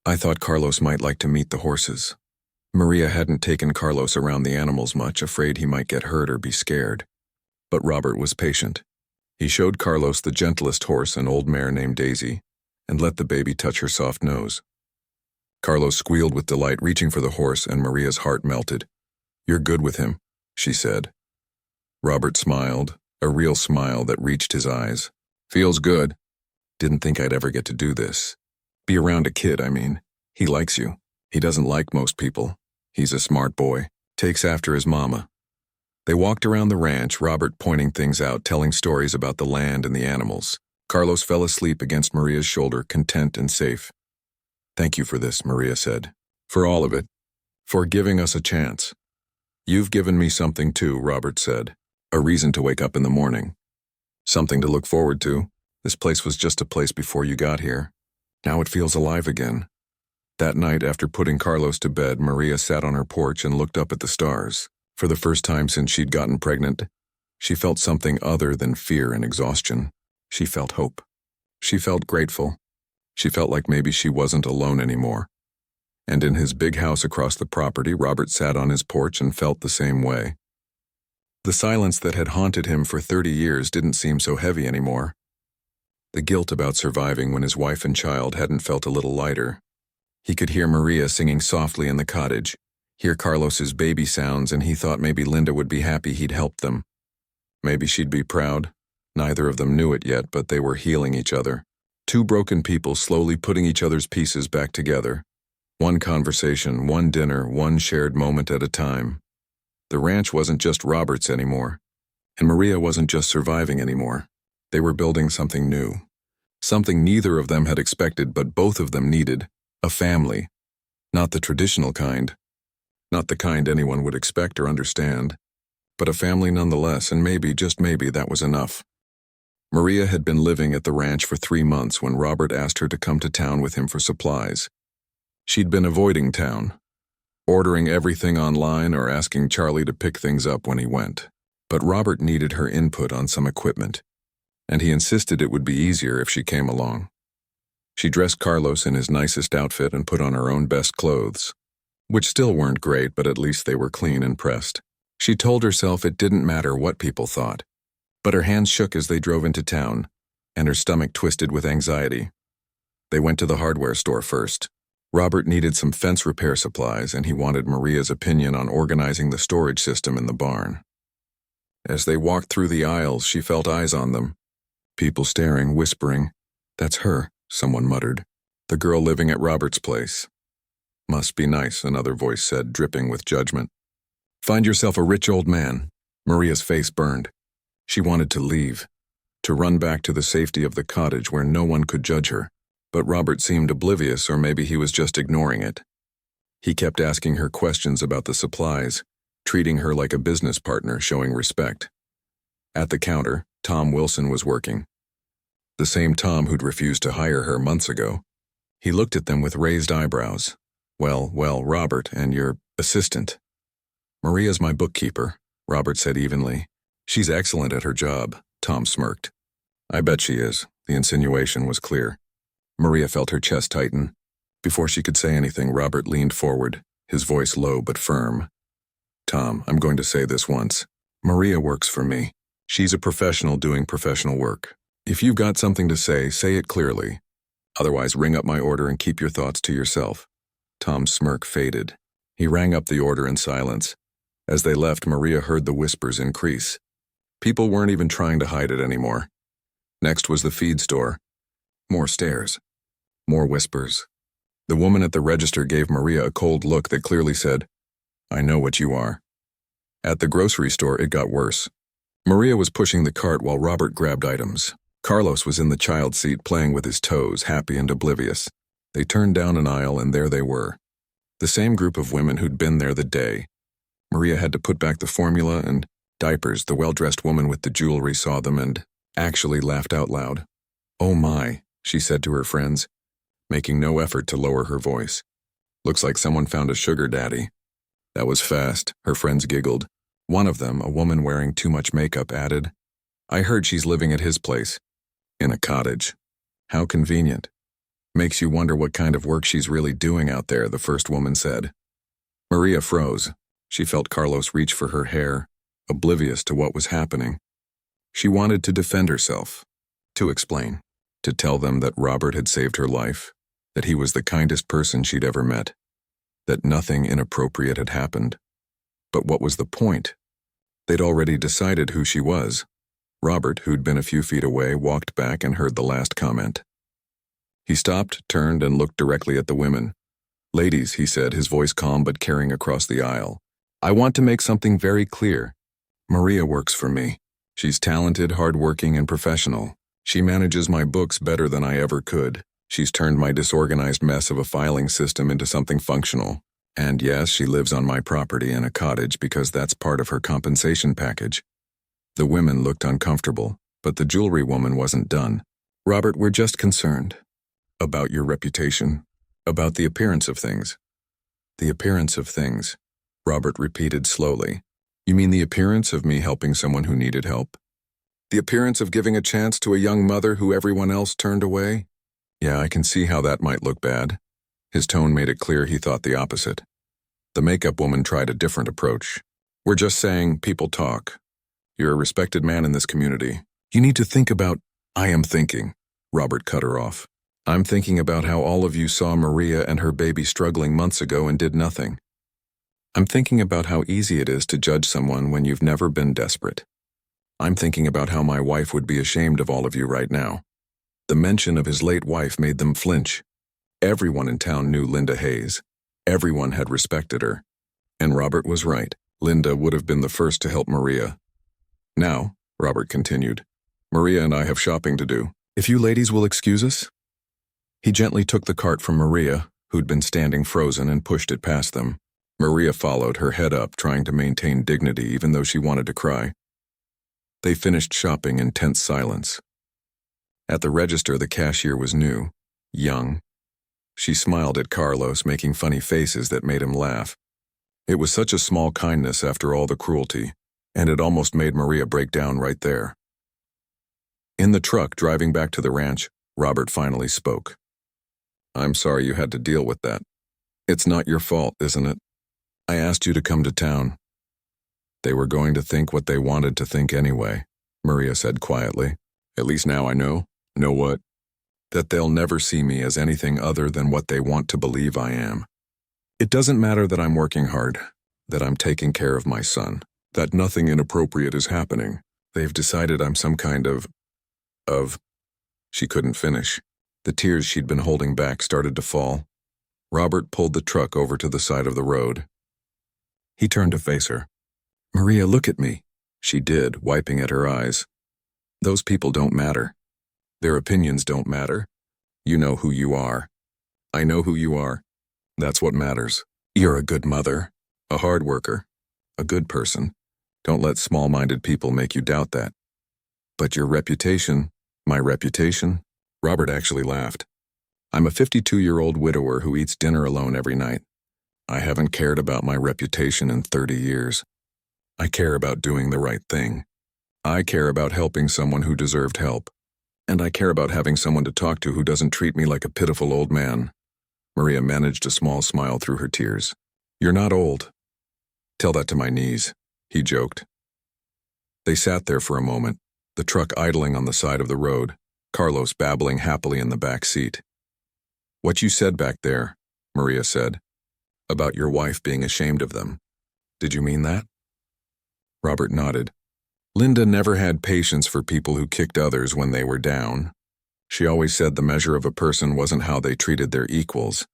I thought Carlos might like to meet the horses. Maria hadn't taken Carlos around the animals much, afraid he might get hurt or be scared. But Robert was patient. He showed Carlos the gentlest horse, an old mare named Daisy, and let the baby touch her soft nose. Carlos squealed with delight, reaching for the horse, and Maria's heart melted. You're good with him, she said. Robert smiled, a real smile that reached his eyes. Feels good. Didn't think I'd ever get to do this. Be around a kid, I mean. He likes you. He doesn't like most people. He's a smart boy. Takes after his mama. They walked around the ranch, Robert pointing things out, telling stories about the land and the animals. Carlos fell asleep against Maria's shoulder, content and safe. Thank you for this, Maria said. For all of it. For giving us a chance. You've given me something too, Robert said. A reason to wake up in the morning. Something to look forward to. This place was just a place before you got here. Now it feels alive again. That night, after putting Carlos to bed, Maria sat on her porch and looked up at the stars. For the first time since she'd gotten pregnant, she felt something other than fear and exhaustion. She felt hope. She felt grateful. She felt like maybe she wasn't alone anymore. And in his big house across the property, Robert sat on his porch and felt the same way. The silence that had haunted him for 30 years didn't seem so heavy anymore. The guilt about surviving when his wife and child hadn't felt a little lighter. He could hear Maria singing softly in the cottage, hear Carlos's baby sounds, and he thought maybe Linda would be happy he'd helped them. Maybe she'd be proud. Neither of them knew it yet, but they were healing each other. Two broken people slowly putting each other's pieces back together. One conversation, one dinner, one shared moment at a time. The ranch wasn't just Robert's anymore, and Maria wasn't just surviving anymore. They were building something new. Something neither of them had expected, but both of them needed. A family. Not the traditional kind. Not the kind anyone would expect or understand. But a family nonetheless, and maybe, just maybe, that was enough. Maria had been living at the ranch for 3 months when Robert asked her to come to town with him for supplies. She'd been avoiding town, ordering everything online or asking Charlie to pick things up when he went. But Robert needed her input on some equipment, and he insisted it would be easier if she came along. She dressed Carlos in his nicest outfit and put on her own best clothes, which still weren't great, but at least they were clean and pressed. She told herself it didn't matter what people thought, but her hands shook as they drove into town, and her stomach twisted with anxiety. They went to the hardware store first. Robert needed some fence repair supplies, and he wanted Maria's opinion on organizing the storage system in the barn. As they walked through the aisles, she felt eyes on them. People staring, whispering, "That's her," someone muttered. "The girl living at Robert's place." "Must be nice," another voice said, dripping with judgment. "Find yourself a rich old man." Maria's face burned. She wanted to leave, to run back to the safety of the cottage where no one could judge her. But Robert seemed oblivious, or maybe he was just ignoring it. He kept asking her questions about the supplies, treating her like a business partner, showing respect. At the counter, Tom Wilson was working. The same Tom who'd refused to hire her months ago. He looked at them with raised eyebrows. Well, Robert, and your assistant." "Maria's my bookkeeper," Robert said evenly. "She's excellent at her job," Tom smirked. "I bet she is." The insinuation was clear. Maria felt her chest tighten. Before she could say anything, Robert leaned forward, his voice low but firm. "Tom, I'm going to say this once. Maria works for me. She's a professional doing professional work. If you've got something to say it clearly. Otherwise, ring up my order and keep your thoughts to yourself." Tom's smirk faded. He rang up the order in silence. As they left, Maria heard the whispers increase. People weren't even trying to hide it anymore. Next was the feed store. More stares. More whispers. The woman at the register gave Maria a cold look that clearly said, "I know what you are." At the grocery store, it got worse. Maria was pushing the cart while Robert grabbed items. Carlos was in the child seat playing with his toes, happy and oblivious. They turned down an aisle, and there they were. The same group of women who'd been there the day. Maria had to put back the formula and diapers. The well-dressed woman with the jewelry saw them and actually laughed out loud. "Oh my," she said to her friends, making no effort to lower her voice. "Looks like someone found a sugar daddy." "That was fast," her friends giggled. One of them, a woman wearing too much makeup, added, "I heard she's living at his place. In a cottage. How convenient. Makes you wonder what kind of work she's really doing out there," the first woman said. Maria froze. She felt Carlos reach for her hair, oblivious to what was happening. She wanted to defend herself, to explain, to tell them that Robert had saved her life, that he was the kindest person she'd ever met, that nothing inappropriate had happened. But what was the point? They'd already decided who she was. Robert, who'd been a few feet away, walked back and heard the last comment. He stopped, turned, and looked directly at the women. "Ladies," he said, his voice calm but carrying across the aisle, "I want to make something very clear. Maria works for me. She's talented, hardworking, and professional. She manages my books better than I ever could. She's turned my disorganized mess of a filing system into something functional. And yes, she lives on my property in a cottage because that's part of her compensation package." The women looked uncomfortable, but the jewelry woman wasn't done. "Robert, we're just concerned. About your reputation. About the appearance of things." "The appearance of things," Robert repeated slowly. "You mean the appearance of me helping someone who needed help? The appearance of giving a chance to a young mother who everyone else turned away? Yeah, I can see how that might look bad." His tone made it clear he thought the opposite. The makeup woman tried a different approach. "We're just saying people talk. You're a respected man in this community. You need to think about—" "I am thinking," Robert cut her off. "I'm thinking about how all of you saw Maria and her baby struggling months ago and did nothing. I'm thinking about how easy it is to judge someone when you've never been desperate. I'm thinking about how my wife would be ashamed of all of you right now." The mention of his late wife made them flinch. Everyone in town knew Linda Hayes. Everyone had respected her. And Robert was right. Linda would have been the first to help Maria. "Now," Robert continued, "Maria and I have shopping to do. If you ladies will excuse us?" He gently took the cart from Maria, who'd been standing frozen, and pushed it past them. Maria followed, her head up, trying to maintain dignity even though she wanted to cry. They finished shopping in tense silence. At the register, the cashier was new, young. She smiled at Carlos, making funny faces that made him laugh. It was such a small kindness after all the cruelty, and it almost made Maria break down right there. In the truck driving back to the ranch, Robert finally spoke. "I'm sorry you had to deal with that. It's not your fault, isn't it? I asked you to come to town." "They were going to think what they wanted to think anyway," Maria said quietly. "At least now I know." "Know what?" that they'll never see me as anything other than what they want to believe I am. It doesn't matter that I'm working hard, that I'm taking care of my son, that nothing inappropriate is happening. They've decided I'm some kind of... She couldn't finish. The tears she'd been holding back started to fall. Robert pulled the truck over to the side of the road. He turned to face her. "Maria, look at me." She did, wiping at her eyes. "Those people don't matter. Their opinions don't matter. You know who you are. I know who you are. That's what matters. You're a good mother, a hard worker, a good person. Don't let small-minded people make you doubt that. But your reputation, my reputation?" Robert actually laughed. "I'm a 52-year-old widower who eats dinner alone every night. I haven't cared about my reputation in 30 years. I care about doing the right thing. I care about helping someone who deserved help. And I care about having someone to talk to who doesn't treat me like a pitiful old man." Maria managed a small smile through her tears. "You're not old." "Tell that to my knees," he joked. They sat there for a moment, the truck idling on the side of the road, Carlos babbling happily in the back seat. "What you said back there," Maria said, "about your wife being ashamed of them. Did you mean that?" Robert nodded. Linda never had patience for people who kicked others when they were down. She always said the measure of a person wasn't how they treated their equals,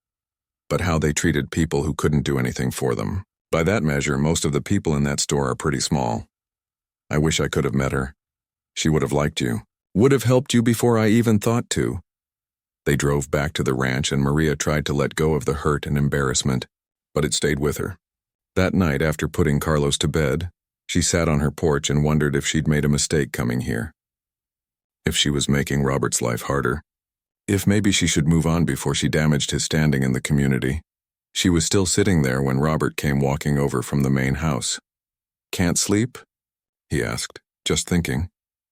but how they treated people who couldn't do anything for them. By that measure, most of the people in that store are pretty small. I wish I could have met her. She would have liked you, would have helped you before I even thought to. They drove back to the ranch and Maria tried to let go of the hurt and embarrassment, but it stayed with her. That night, after putting Carlos to bed, she sat on her porch and wondered if she'd made a mistake coming here. If she was making Robert's life harder. If maybe she should move on before she damaged his standing in the community. She was still sitting there when Robert came walking over from the main house. "Can't sleep?" he asked, just thinking.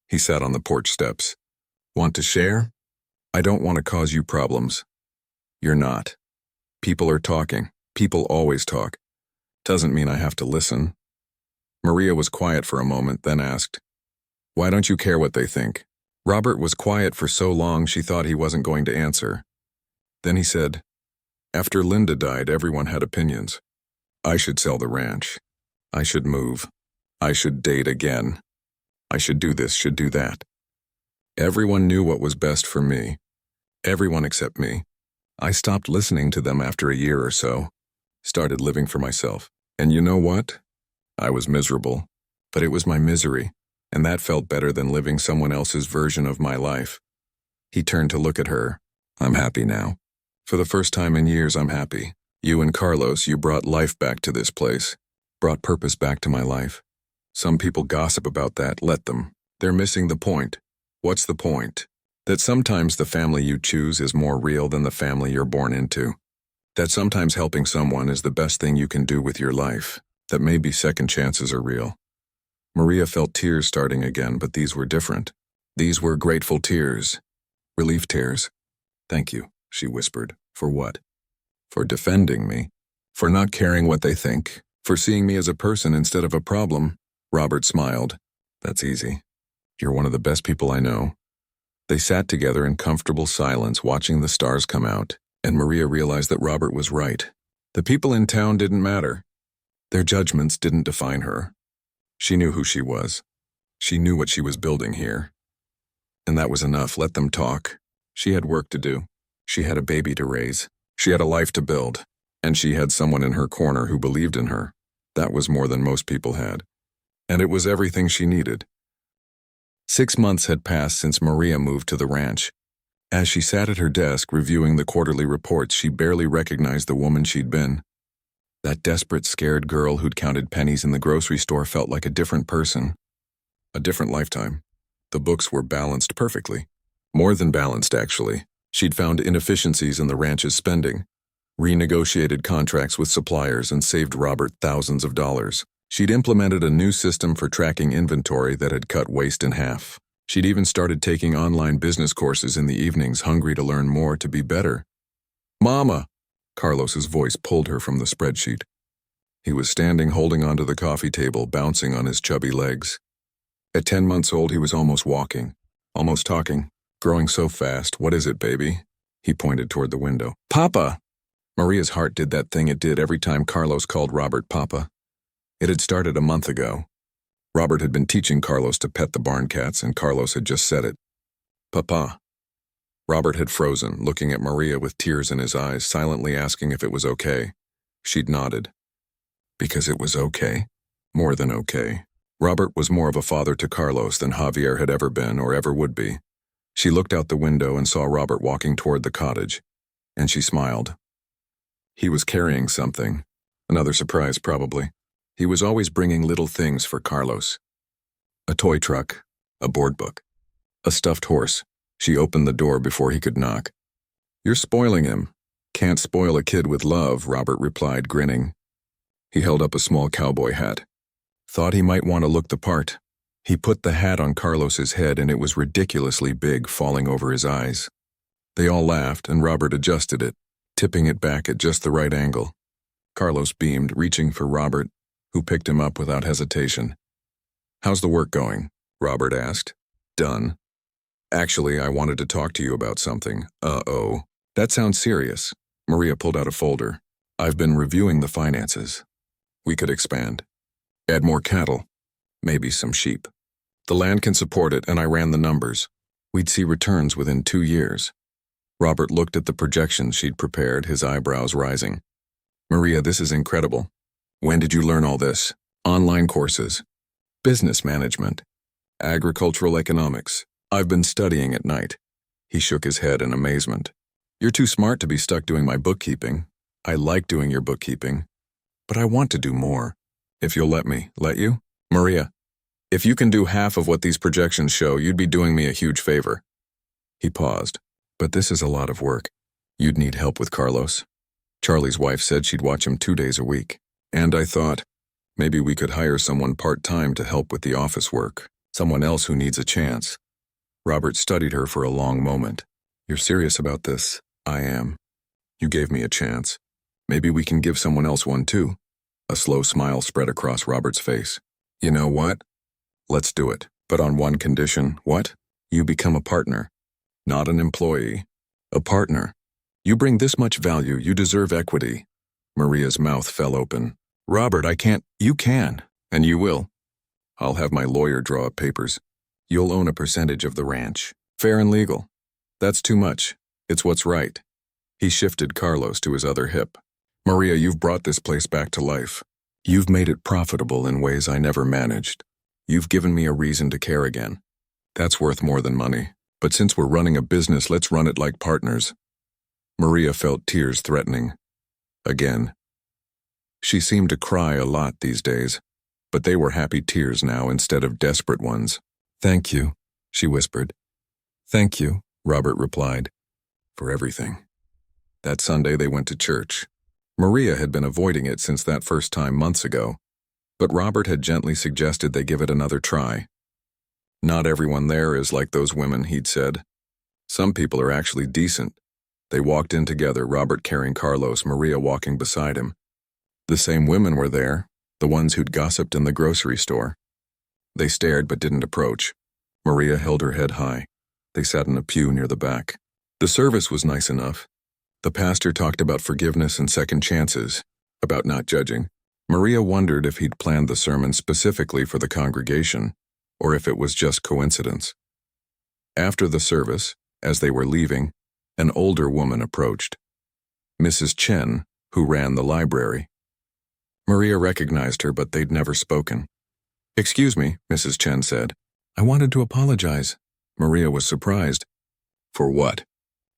He sat on the porch steps. "Want to share? I don't want to cause you problems." "You're not. People are talking. People always talk. Doesn't mean I have to listen." Maria was quiet for a moment, then asked, "Why don't you care what they think?" Robert was quiet for so long she thought he wasn't going to answer. Then he said, "After Linda died, everyone had opinions. I should sell the ranch. I should move. I should date again. I should do this, should do that. Everyone knew what was best for me. Everyone except me. I stopped listening to them after a year or so. Started living for myself. And you know what? I was miserable. But it was my misery, and that felt better than living someone else's version of my life." He turned to look at her. "I'm happy now. For the first time in years, I'm happy. You and Carlos, you brought life back to this place. Brought purpose back to my life. Some people gossip about that, let them. They're missing the point. What's the point? That sometimes the family you choose is more real than the family you're born into. That sometimes helping someone is the best thing you can do with your life. That maybe second chances are real." Maria felt tears starting again, but these were different. These were grateful tears. Relief tears. "Thank you," she whispered. "For what?" "For defending me. For not caring what they think. For seeing me as a person instead of a problem." Robert smiled. "That's easy. You're one of the best people I know." They sat together in comfortable silence, watching the stars come out, and Maria realized that Robert was right. The people in town didn't matter. Their judgments didn't define her. She knew who she was. She knew what she was building here. And that was enough. Let them talk. She had work to do. She had a baby to raise. She had a life to build. And she had someone in her corner who believed in her. That was more than most people had. And it was everything she needed. 6 months had passed since Maria moved to the ranch. As she sat at her desk reviewing the quarterly reports, she barely recognized the woman she'd been. That desperate, scared girl who'd counted pennies in the grocery store felt like a different person. A different lifetime. The books were balanced perfectly. More than balanced, actually. She'd found inefficiencies in the ranch's spending, renegotiated contracts with suppliers, and saved Robert thousands of dollars. She'd implemented a new system for tracking inventory that had cut waste in half. She'd even started taking online business courses in the evenings, hungry to learn more, to be better. "Mama!" Carlos's voice pulled her from the spreadsheet. He was standing holding onto the coffee table, bouncing on his chubby legs. At 10 months old, he was almost walking, almost talking. growing so fast. What is it, baby? He pointed toward the window. Papa! Maria's heart did that thing it did every time Carlos called Robert Papa. It had started a month ago. Robert had been teaching Carlos to pet the barn cats, and Carlos had just said it. Papa. Robert had frozen, looking at Maria with tears in his eyes, silently asking if it was okay. She'd nodded. Because it was okay? More than okay. Robert was more of a father to Carlos than Javier had ever been or ever would be. She looked out the window and saw Robert walking toward the cottage, and she smiled. He was carrying something. Another surprise, probably. He was always bringing little things for Carlos. A toy truck, a board book, a stuffed horse. She opened the door before he could knock. You're spoiling him. Can't spoil a kid with love, Robert replied, grinning. He held up a small cowboy hat. Thought he might want to look the part. He put the hat on Carlos's head, and it was ridiculously big, falling over his eyes. They all laughed, and Robert adjusted it, tipping it back at just the right angle. Carlos beamed, reaching for Robert, who picked him up without hesitation. How's the work going? Robert asked. Done. Actually, I wanted to talk to you about something. Uh-oh. That sounds serious. Maria pulled out a folder. I've been reviewing the finances. We could expand. Add more cattle. Maybe some sheep. The land can support it, and I ran the numbers. We'd see returns within 2 years. Robert looked at the projections she'd prepared, his eyebrows rising. Maria, this is incredible. When did you learn all this? Online courses. Business management. Agricultural economics. I've been studying at night. He shook his head in amazement. You're too smart to be stuck doing my bookkeeping. I like doing your bookkeeping. But I want to do more. If you'll let me. Let you? Maria, if you can do half of what these projections show, you'd be doing me a huge favor. He paused. But this is a lot of work. You'd need help with Carlos. Charlie's wife said she'd watch him 2 days a week. And I thought, maybe we could hire someone part-time to help with the office work. Someone else who needs a chance. Robert studied her for a long moment. You're serious about this? I am. You gave me a chance. Maybe we can give someone else one too. A slow smile spread across Robert's face. You know what? Let's do it. But on one condition. What? You become a partner. Not an employee. A partner. You bring this much value, you deserve equity. Maria's mouth fell open. Robert, I can't. You can. And you will. I'll have my lawyer draw up papers. You'll own a percentage of the ranch. Fair and legal. That's too much. It's what's right. He shifted Carlos to his other hip. Maria, you've brought this place back to life. You've made it profitable in ways I never managed. You've given me a reason to care again. That's worth more than money. But since we're running a business, let's run it like partners. Maria felt tears threatening. Again. She seemed to cry a lot these days, but they were happy tears now instead of desperate ones. Thank you, she whispered. Thank you, Robert replied, for everything. That Sunday they went to church. Maria had been avoiding it since that first time months ago, but Robert had gently suggested they give it another try. Not everyone there is like those women, he'd said. Some people are actually decent. They walked in together, Robert carrying Carlos, Maria walking beside him. The same women were there, the ones who'd gossiped in the grocery store. They stared but didn't approach. Maria held her head high. They sat in a pew near the back. The service was nice enough. The pastor talked about forgiveness and second chances, about not judging. Maria wondered if he'd planned the sermon specifically for the congregation, or if it was just coincidence. After the service, as they were leaving, an older woman approached. Mrs. Chen, who ran the library. Maria recognized her, but they'd never spoken. Excuse me, Mrs. Chen said. I wanted to apologize. Maria was surprised. For what?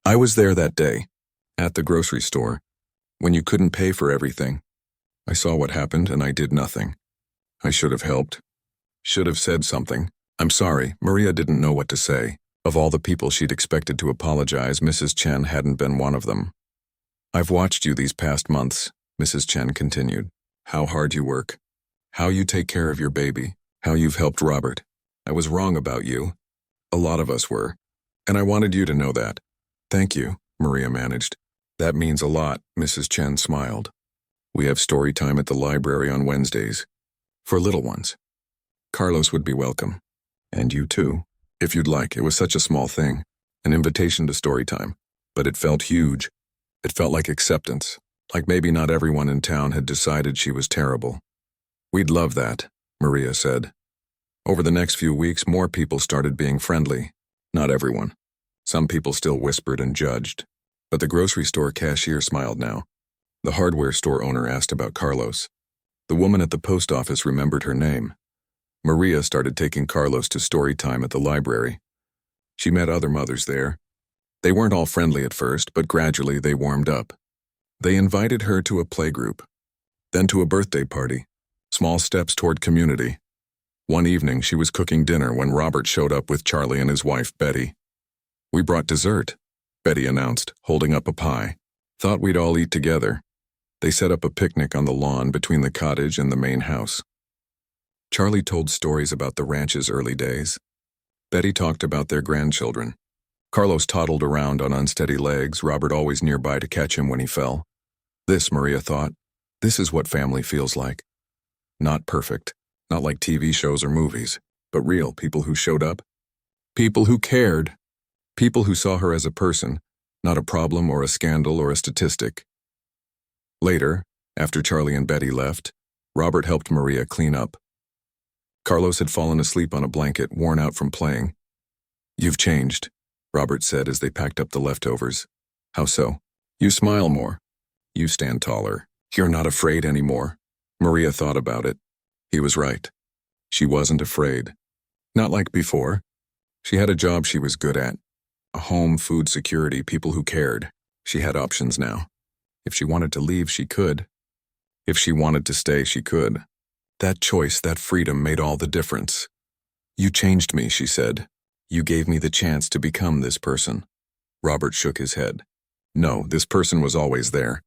I was there that day, at the grocery store, when you couldn't pay for everything. I saw what happened and I did nothing. I should have helped. Should have said something. I'm sorry, Maria didn't know what to say. Of all the people she'd expected to apologize, Mrs. Chen hadn't been one of them. I've watched you these past months, Mrs. Chen continued. How hard you work. How you take care of your baby. How you've helped Robert. I was wrong about you. A lot of us were. And I wanted you to know that. Thank you, Maria managed. That means a lot, Mrs. Chen smiled. We have story time at the library on Wednesdays. For little ones. Carlos would be welcome. And you too, if you'd like. It was such a small thing. an invitation to story time, but it felt huge. It felt like acceptance, like maybe not everyone in town had decided she was terrible. We'd love that, Maria said. Over the next few weeks, more people started being friendly. Not everyone. Some people still whispered and judged. But the grocery store cashier smiled now. The hardware store owner asked about Carlos. The woman at the post office remembered her name. Maria started taking Carlos to story time at the library. She met other mothers there. They weren't all friendly at first, but gradually they warmed up. They invited her to a playgroup, then to a birthday party. Small steps toward community. One evening, she was cooking dinner when Robert showed up with Charlie and his wife, Betty. "We brought dessert," Betty announced, holding up a pie. "Thought we'd all eat together." They set up a picnic on the lawn between the cottage and the main house. Charlie told stories about the ranch's early days. Betty talked about their grandchildren. Carlos toddled around on unsteady legs, Robert always nearby to catch him when he fell. This, Maria thought, this is what family feels like. Not perfect, not like TV shows or movies, but real people who showed up. People who cared. People who saw her as a person, not a problem or a scandal or a statistic. Later, after Charlie and Betty left, Robert helped Maria clean up. Carlos had fallen asleep on a blanket, worn out from playing. "You've changed," Robert said as they packed up the leftovers. "How so?" "You smile more. You stand taller. You're not afraid anymore." Maria thought about it. He was right. She wasn't afraid. Not like before. She had a job she was good at. A home, food security, people who cared. She had options now. If she wanted to leave, she could. If she wanted to stay, she could. That choice, that freedom made all the difference. "You changed me," she said. "You gave me the chance to become this person." Robert shook his head. "No, this person was always there.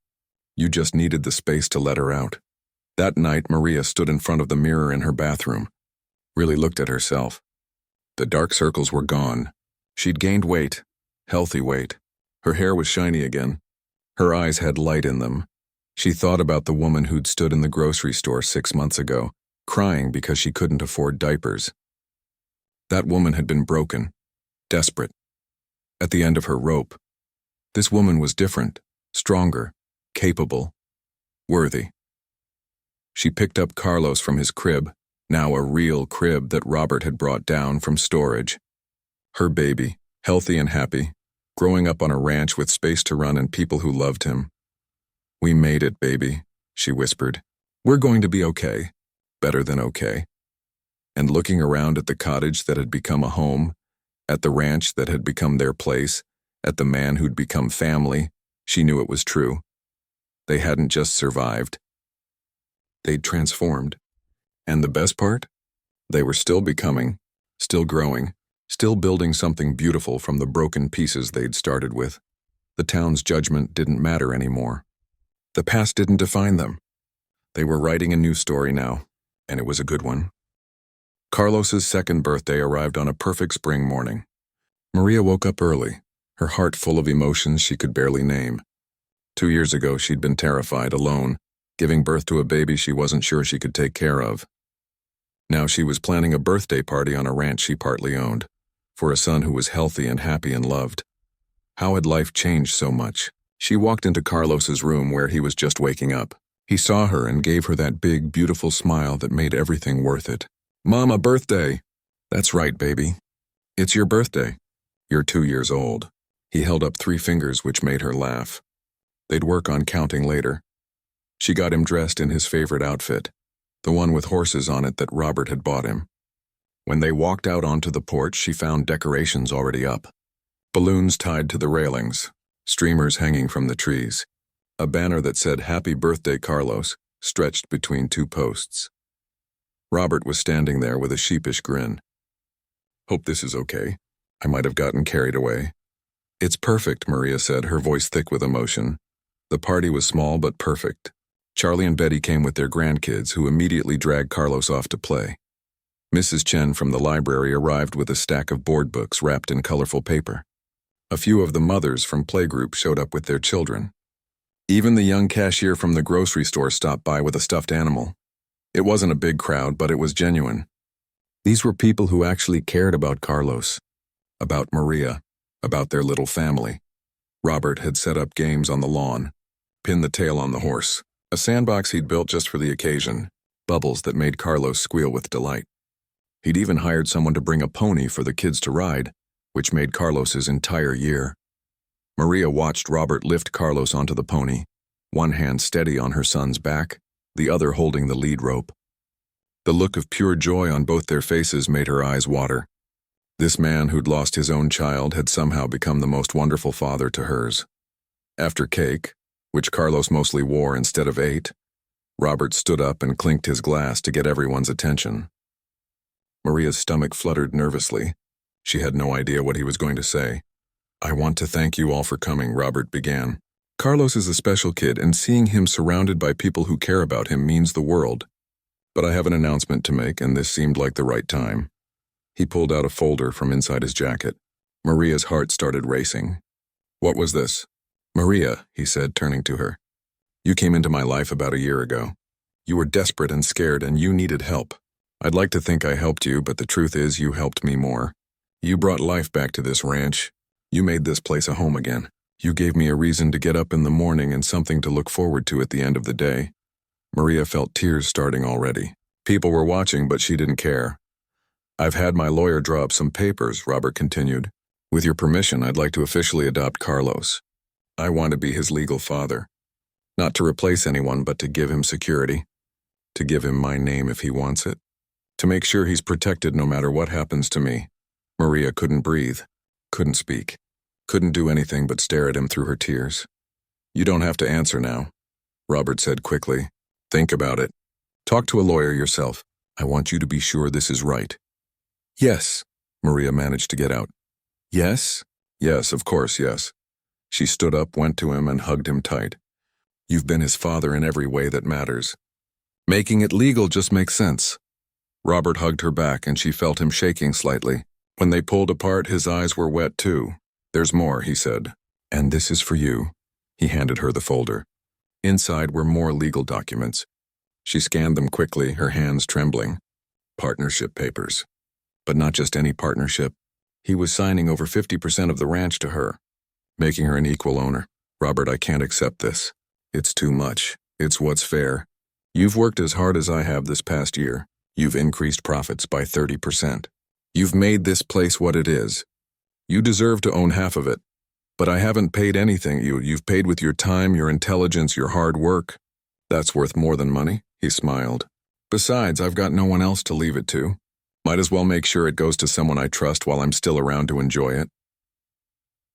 You just needed the space to let her out." That night, Maria stood in front of the mirror in her bathroom, really looked at herself. The dark circles were gone. She'd gained weight, healthy weight. Her hair was shiny again. Her eyes had light in them. She thought about the woman who'd stood in the grocery store 6 months ago, crying because she couldn't afford diapers. That woman had been broken, desperate, at the end of her rope. This woman was different, stronger, capable, worthy. She picked up Carlos from his crib, now a real crib that Robert had brought down from storage. Her baby, healthy and happy, growing up on a ranch with space to run and people who loved him. "We made it, baby," she whispered. "We're going to be okay. Better than okay." And looking around at the cottage that had become a home, at the ranch that had become their place, at the man who'd become family, she knew it was true. They hadn't just survived. They'd transformed. And the best part? They were still becoming, still growing, still building something beautiful from the broken pieces they'd started with. The town's judgment didn't matter anymore. The past didn't define them. They were writing a new story now, and it was a good one. Carlos's second birthday arrived on a perfect spring morning. Maria woke up early, her heart full of emotions she could barely name. 2 years ago, she'd been terrified, alone, giving birth to a baby she wasn't sure she could take care of. Now she was planning a birthday party on a ranch she partly owned, for a son who was healthy and happy and loved. How had life changed so much? She walked into Carlos's room where he was just waking up. He saw her and gave her that big, beautiful smile that made everything worth it. "Mama, birthday!" "That's right, baby. It's your birthday. You're 2 years old." He held up 3 fingers, which made her laugh. They'd work on counting later. She got him dressed in his favorite outfit, the one with horses on it that Robert had bought him. When they walked out onto the porch, she found decorations already up. Balloons tied to the railings, streamers hanging from the trees. A banner that said "Happy Birthday, Carlos," stretched between 2 posts. Robert was standing there with a sheepish grin. "Hope this is okay. I might have gotten carried away." "It's perfect," Maria said, her voice thick with emotion. The party was small but perfect. Charlie and Betty came with their grandkids, who immediately dragged Carlos off to play. Mrs. Chen from the library arrived with a stack of board books wrapped in colorful paper. A few of the mothers from playgroup showed up with their children. Even the young cashier from the grocery store stopped by with a stuffed animal. It wasn't a big crowd, but it was genuine. These were people who actually cared about Carlos, about Maria. about their little family. Robert had set up games on the lawn, pinned the tail on the horse, a sandbox he'd built just for the occasion, bubbles that made Carlos squeal with delight. He'd even hired someone to bring a pony for the kids to ride, which made Carlos's entire year. Maria watched Robert lift Carlos onto the pony, one hand steady on her son's back, the other holding the lead rope. The look of pure joy on both their faces made her eyes water. This man who'd lost his own child had somehow become the most wonderful father to hers. After cake, which Carlos mostly wore instead of ate, Robert stood up and clinked his glass to get everyone's attention. Maria's stomach fluttered nervously. She had no idea what he was going to say. "I want to thank you all for coming," Robert began. "Carlos is a special kid, and seeing him surrounded by people who care about him means the world. But I have an announcement to make, and this seemed like the right time." He pulled out a folder from inside his jacket. Maria's heart started racing. "What was this?" "Maria," he said, turning to her. "You came into my life about a year ago. You were desperate and scared, and you needed help. I'd like to think I helped you, but the truth is you helped me more. You brought life back to this ranch. You made this place a home again. You gave me a reason to get up in the morning and something to look forward to at the end of the day." Maria felt tears starting already. People were watching, but she didn't care. "I've had my lawyer draw up some papers," Robert continued. "With your permission, I'd like to officially adopt Carlos. I want to be his legal father. Not to replace anyone, but to give him security. To give him my name if he wants it. To make sure he's protected no matter what happens to me." Maria couldn't breathe, couldn't speak, couldn't do anything but stare at him through her tears. "You don't have to answer now," Robert said quickly. "Think about it. Talk to a lawyer yourself. I want you to be sure this is right." "Yes," Maria managed to get out. "Yes?" "Yes, of course, yes." She stood up, went to him, and hugged him tight. "You've been his father in every way that matters. Making it legal just makes sense." Robert hugged her back, and she felt him shaking slightly. When they pulled apart, his eyes were wet too. "There's more," he said. "And this is for you." He handed her the folder. Inside were more legal documents. She scanned them quickly, her hands trembling. Partnership papers. But not just any partnership. He was signing over 50% of the ranch to her, making her an equal owner. "Robert, I can't accept this. It's too much. It's what's fair. You've worked as hard as I have this past year. You've increased profits by 30%. You've made this place what it is. You deserve to own half of it. But I haven't paid anything. You've paid with your time, your intelligence, your hard work. That's worth more than money," he smiled. "Besides, I've got no one else to leave it to. Might as well make sure it goes to someone I trust while I'm still around to enjoy it."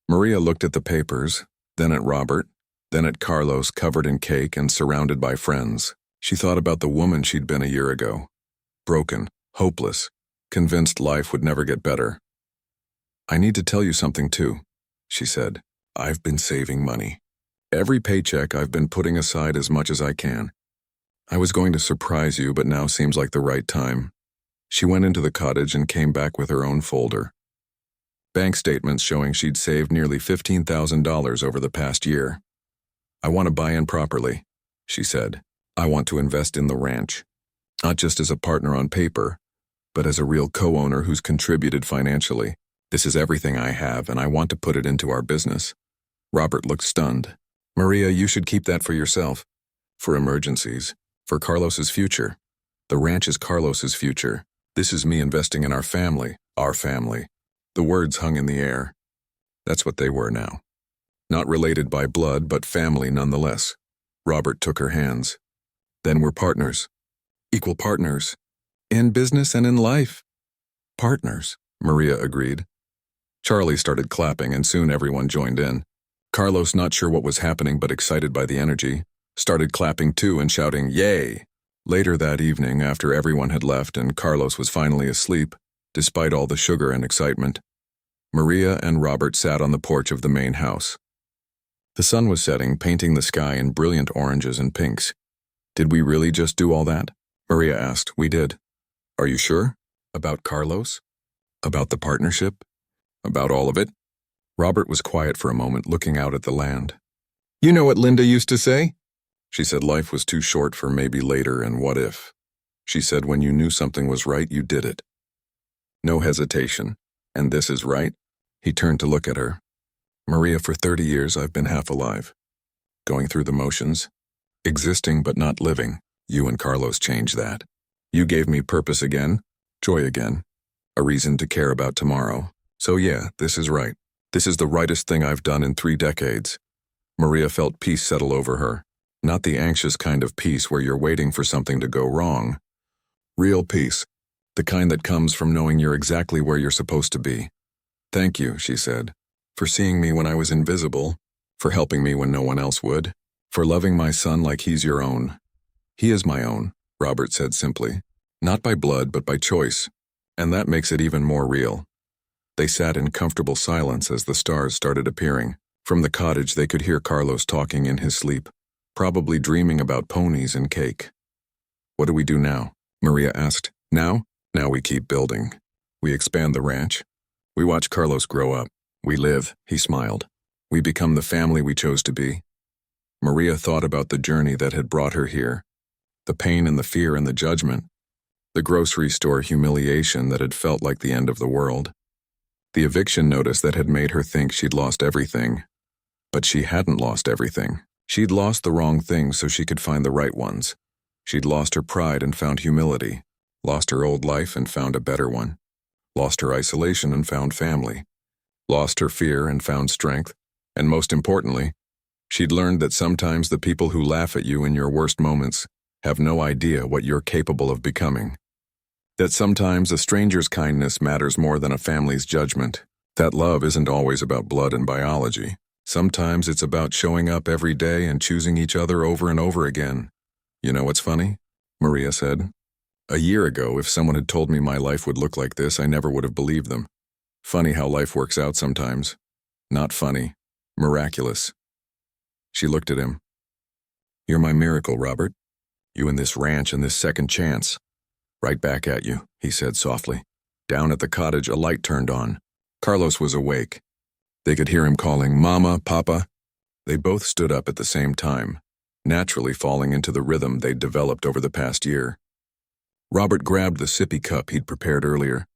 Maria looked at the papers, then at Robert, then at Carlos covered in cake and surrounded by friends. She thought about the woman she'd been a year ago. Broken, hopeless, convinced life would never get better. "I need to tell you something too," she said. "I've been saving money. Every paycheck I've been putting aside as much as I can. I was going to surprise you, but now seems like the right time." She went into the cottage and came back with her own folder. Bank statements showing she'd saved nearly $15,000 over the past year. "I want to buy in properly," she said. "I want to invest in the ranch. Not just as a partner on paper, but as a real co-owner who's contributed financially. This is everything I have, and I want to put it into our business." Robert looked stunned. "Maria, you should keep that for yourself. For emergencies. For Carlos's future. The ranch is Carlos's future. This is me investing in our family. Our family." The words hung in the air. That's what they were now. Not related by blood, but family nonetheless. Robert took her hands. "Then we're partners. Equal partners. In business and in life." "Partners," Maria agreed. Charlie started clapping, and soon everyone joined in. Carlos, not sure what was happening but excited by the energy, started clapping too and shouting, "Yay!" Later that evening, after everyone had left and Carlos was finally asleep, despite all the sugar and excitement, Maria and Robert sat on the porch of the main house. The sun was setting, painting the sky in brilliant oranges and pinks. "Did we really just do all that?" Maria asked. "We did." "Are you sure? About Carlos? About the partnership? About all of it?" Robert was quiet for a moment, looking out at the land. "You know what Linda used to say?" She said life was too short for maybe later and what if. She said when you knew something was right, you did it. No hesitation. And this is right? He turned to look at her. Maria, for 30 years I've been half alive. Going through the motions. Existing but not living. You and Carlos changed that. You gave me purpose again, joy again, a reason to care about tomorrow. So yeah, this is right. This is the rightest thing I've done in 3 decades. Maria felt peace settle over her. Not the anxious kind of peace where you're waiting for something to go wrong. Real peace. The kind that comes from knowing you're exactly where you're supposed to be. Thank you, she said, for seeing me when I was invisible, for helping me when no one else would, for loving my son like he's your own. He is my own, Robert said simply. Not by blood, but by choice. And that makes it even more real. They sat in comfortable silence as the stars started appearing. From the cottage they could hear Carlos talking in his sleep, probably dreaming about ponies and cake. What do we do now? Maria asked. Now? Now we keep building. We expand the ranch. We watch Carlos grow up. We live, he smiled. We become the family we chose to be. Maria thought about the journey that had brought her here. The pain and the fear and the judgment. The grocery store humiliation that had felt like the end of the world. The eviction notice that had made her think she'd lost everything. But she hadn't lost everything. She'd lost the wrong things so she could find the right ones. She'd lost her pride and found humility. Lost her old life and found a better one. Lost her isolation and found family. Lost her fear and found strength. And most importantly, she'd learned that sometimes the people who laugh at you in your worst moments have no idea what you're capable of becoming. That sometimes a stranger's kindness matters more than a family's judgment. That love isn't always about blood and biology. Sometimes it's about showing up every day and choosing each other over and over again. You know what's funny? Maria said. A year ago, if someone had told me my life would look like this, I never would have believed them. Funny how life works out sometimes. Not funny. Miraculous. She looked at him. You're my miracle, Robert. You and this ranch and this second chance. Right back at you, he said softly. Down at the cottage, a light turned on. Carlos was awake. They could hear him calling, Mama, Papa. They both stood up at the same time, naturally falling into the rhythm they'd developed over the past year. Robert grabbed the sippy cup he'd prepared earlier.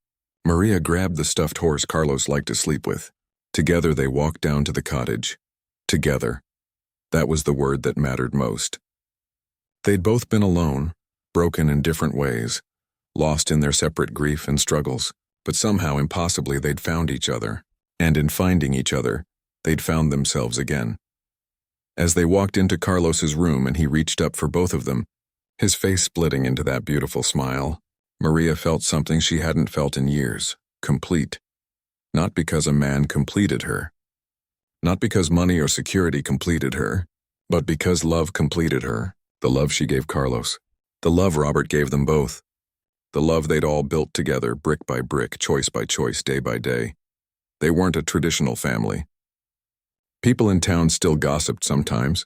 Maria grabbed the stuffed horse Carlos liked to sleep with. Together they walked down to the cottage. Together. That was the word that mattered most. They'd both been alone, broken in different ways, lost in their separate grief and struggles, but somehow impossibly they'd found each other, and in finding each other, they'd found themselves again. As they walked into Carlos's room and he reached up for both of them, his face splitting into that beautiful smile, Maria felt something she hadn't felt in years, complete. Not because a man completed her. Not because money or security completed her, but because love completed her, the love she gave Carlos. The love Robert gave them both. The love they'd all built together, brick by brick, choice by choice, day by day. They weren't a traditional family. People in town still gossiped sometimes.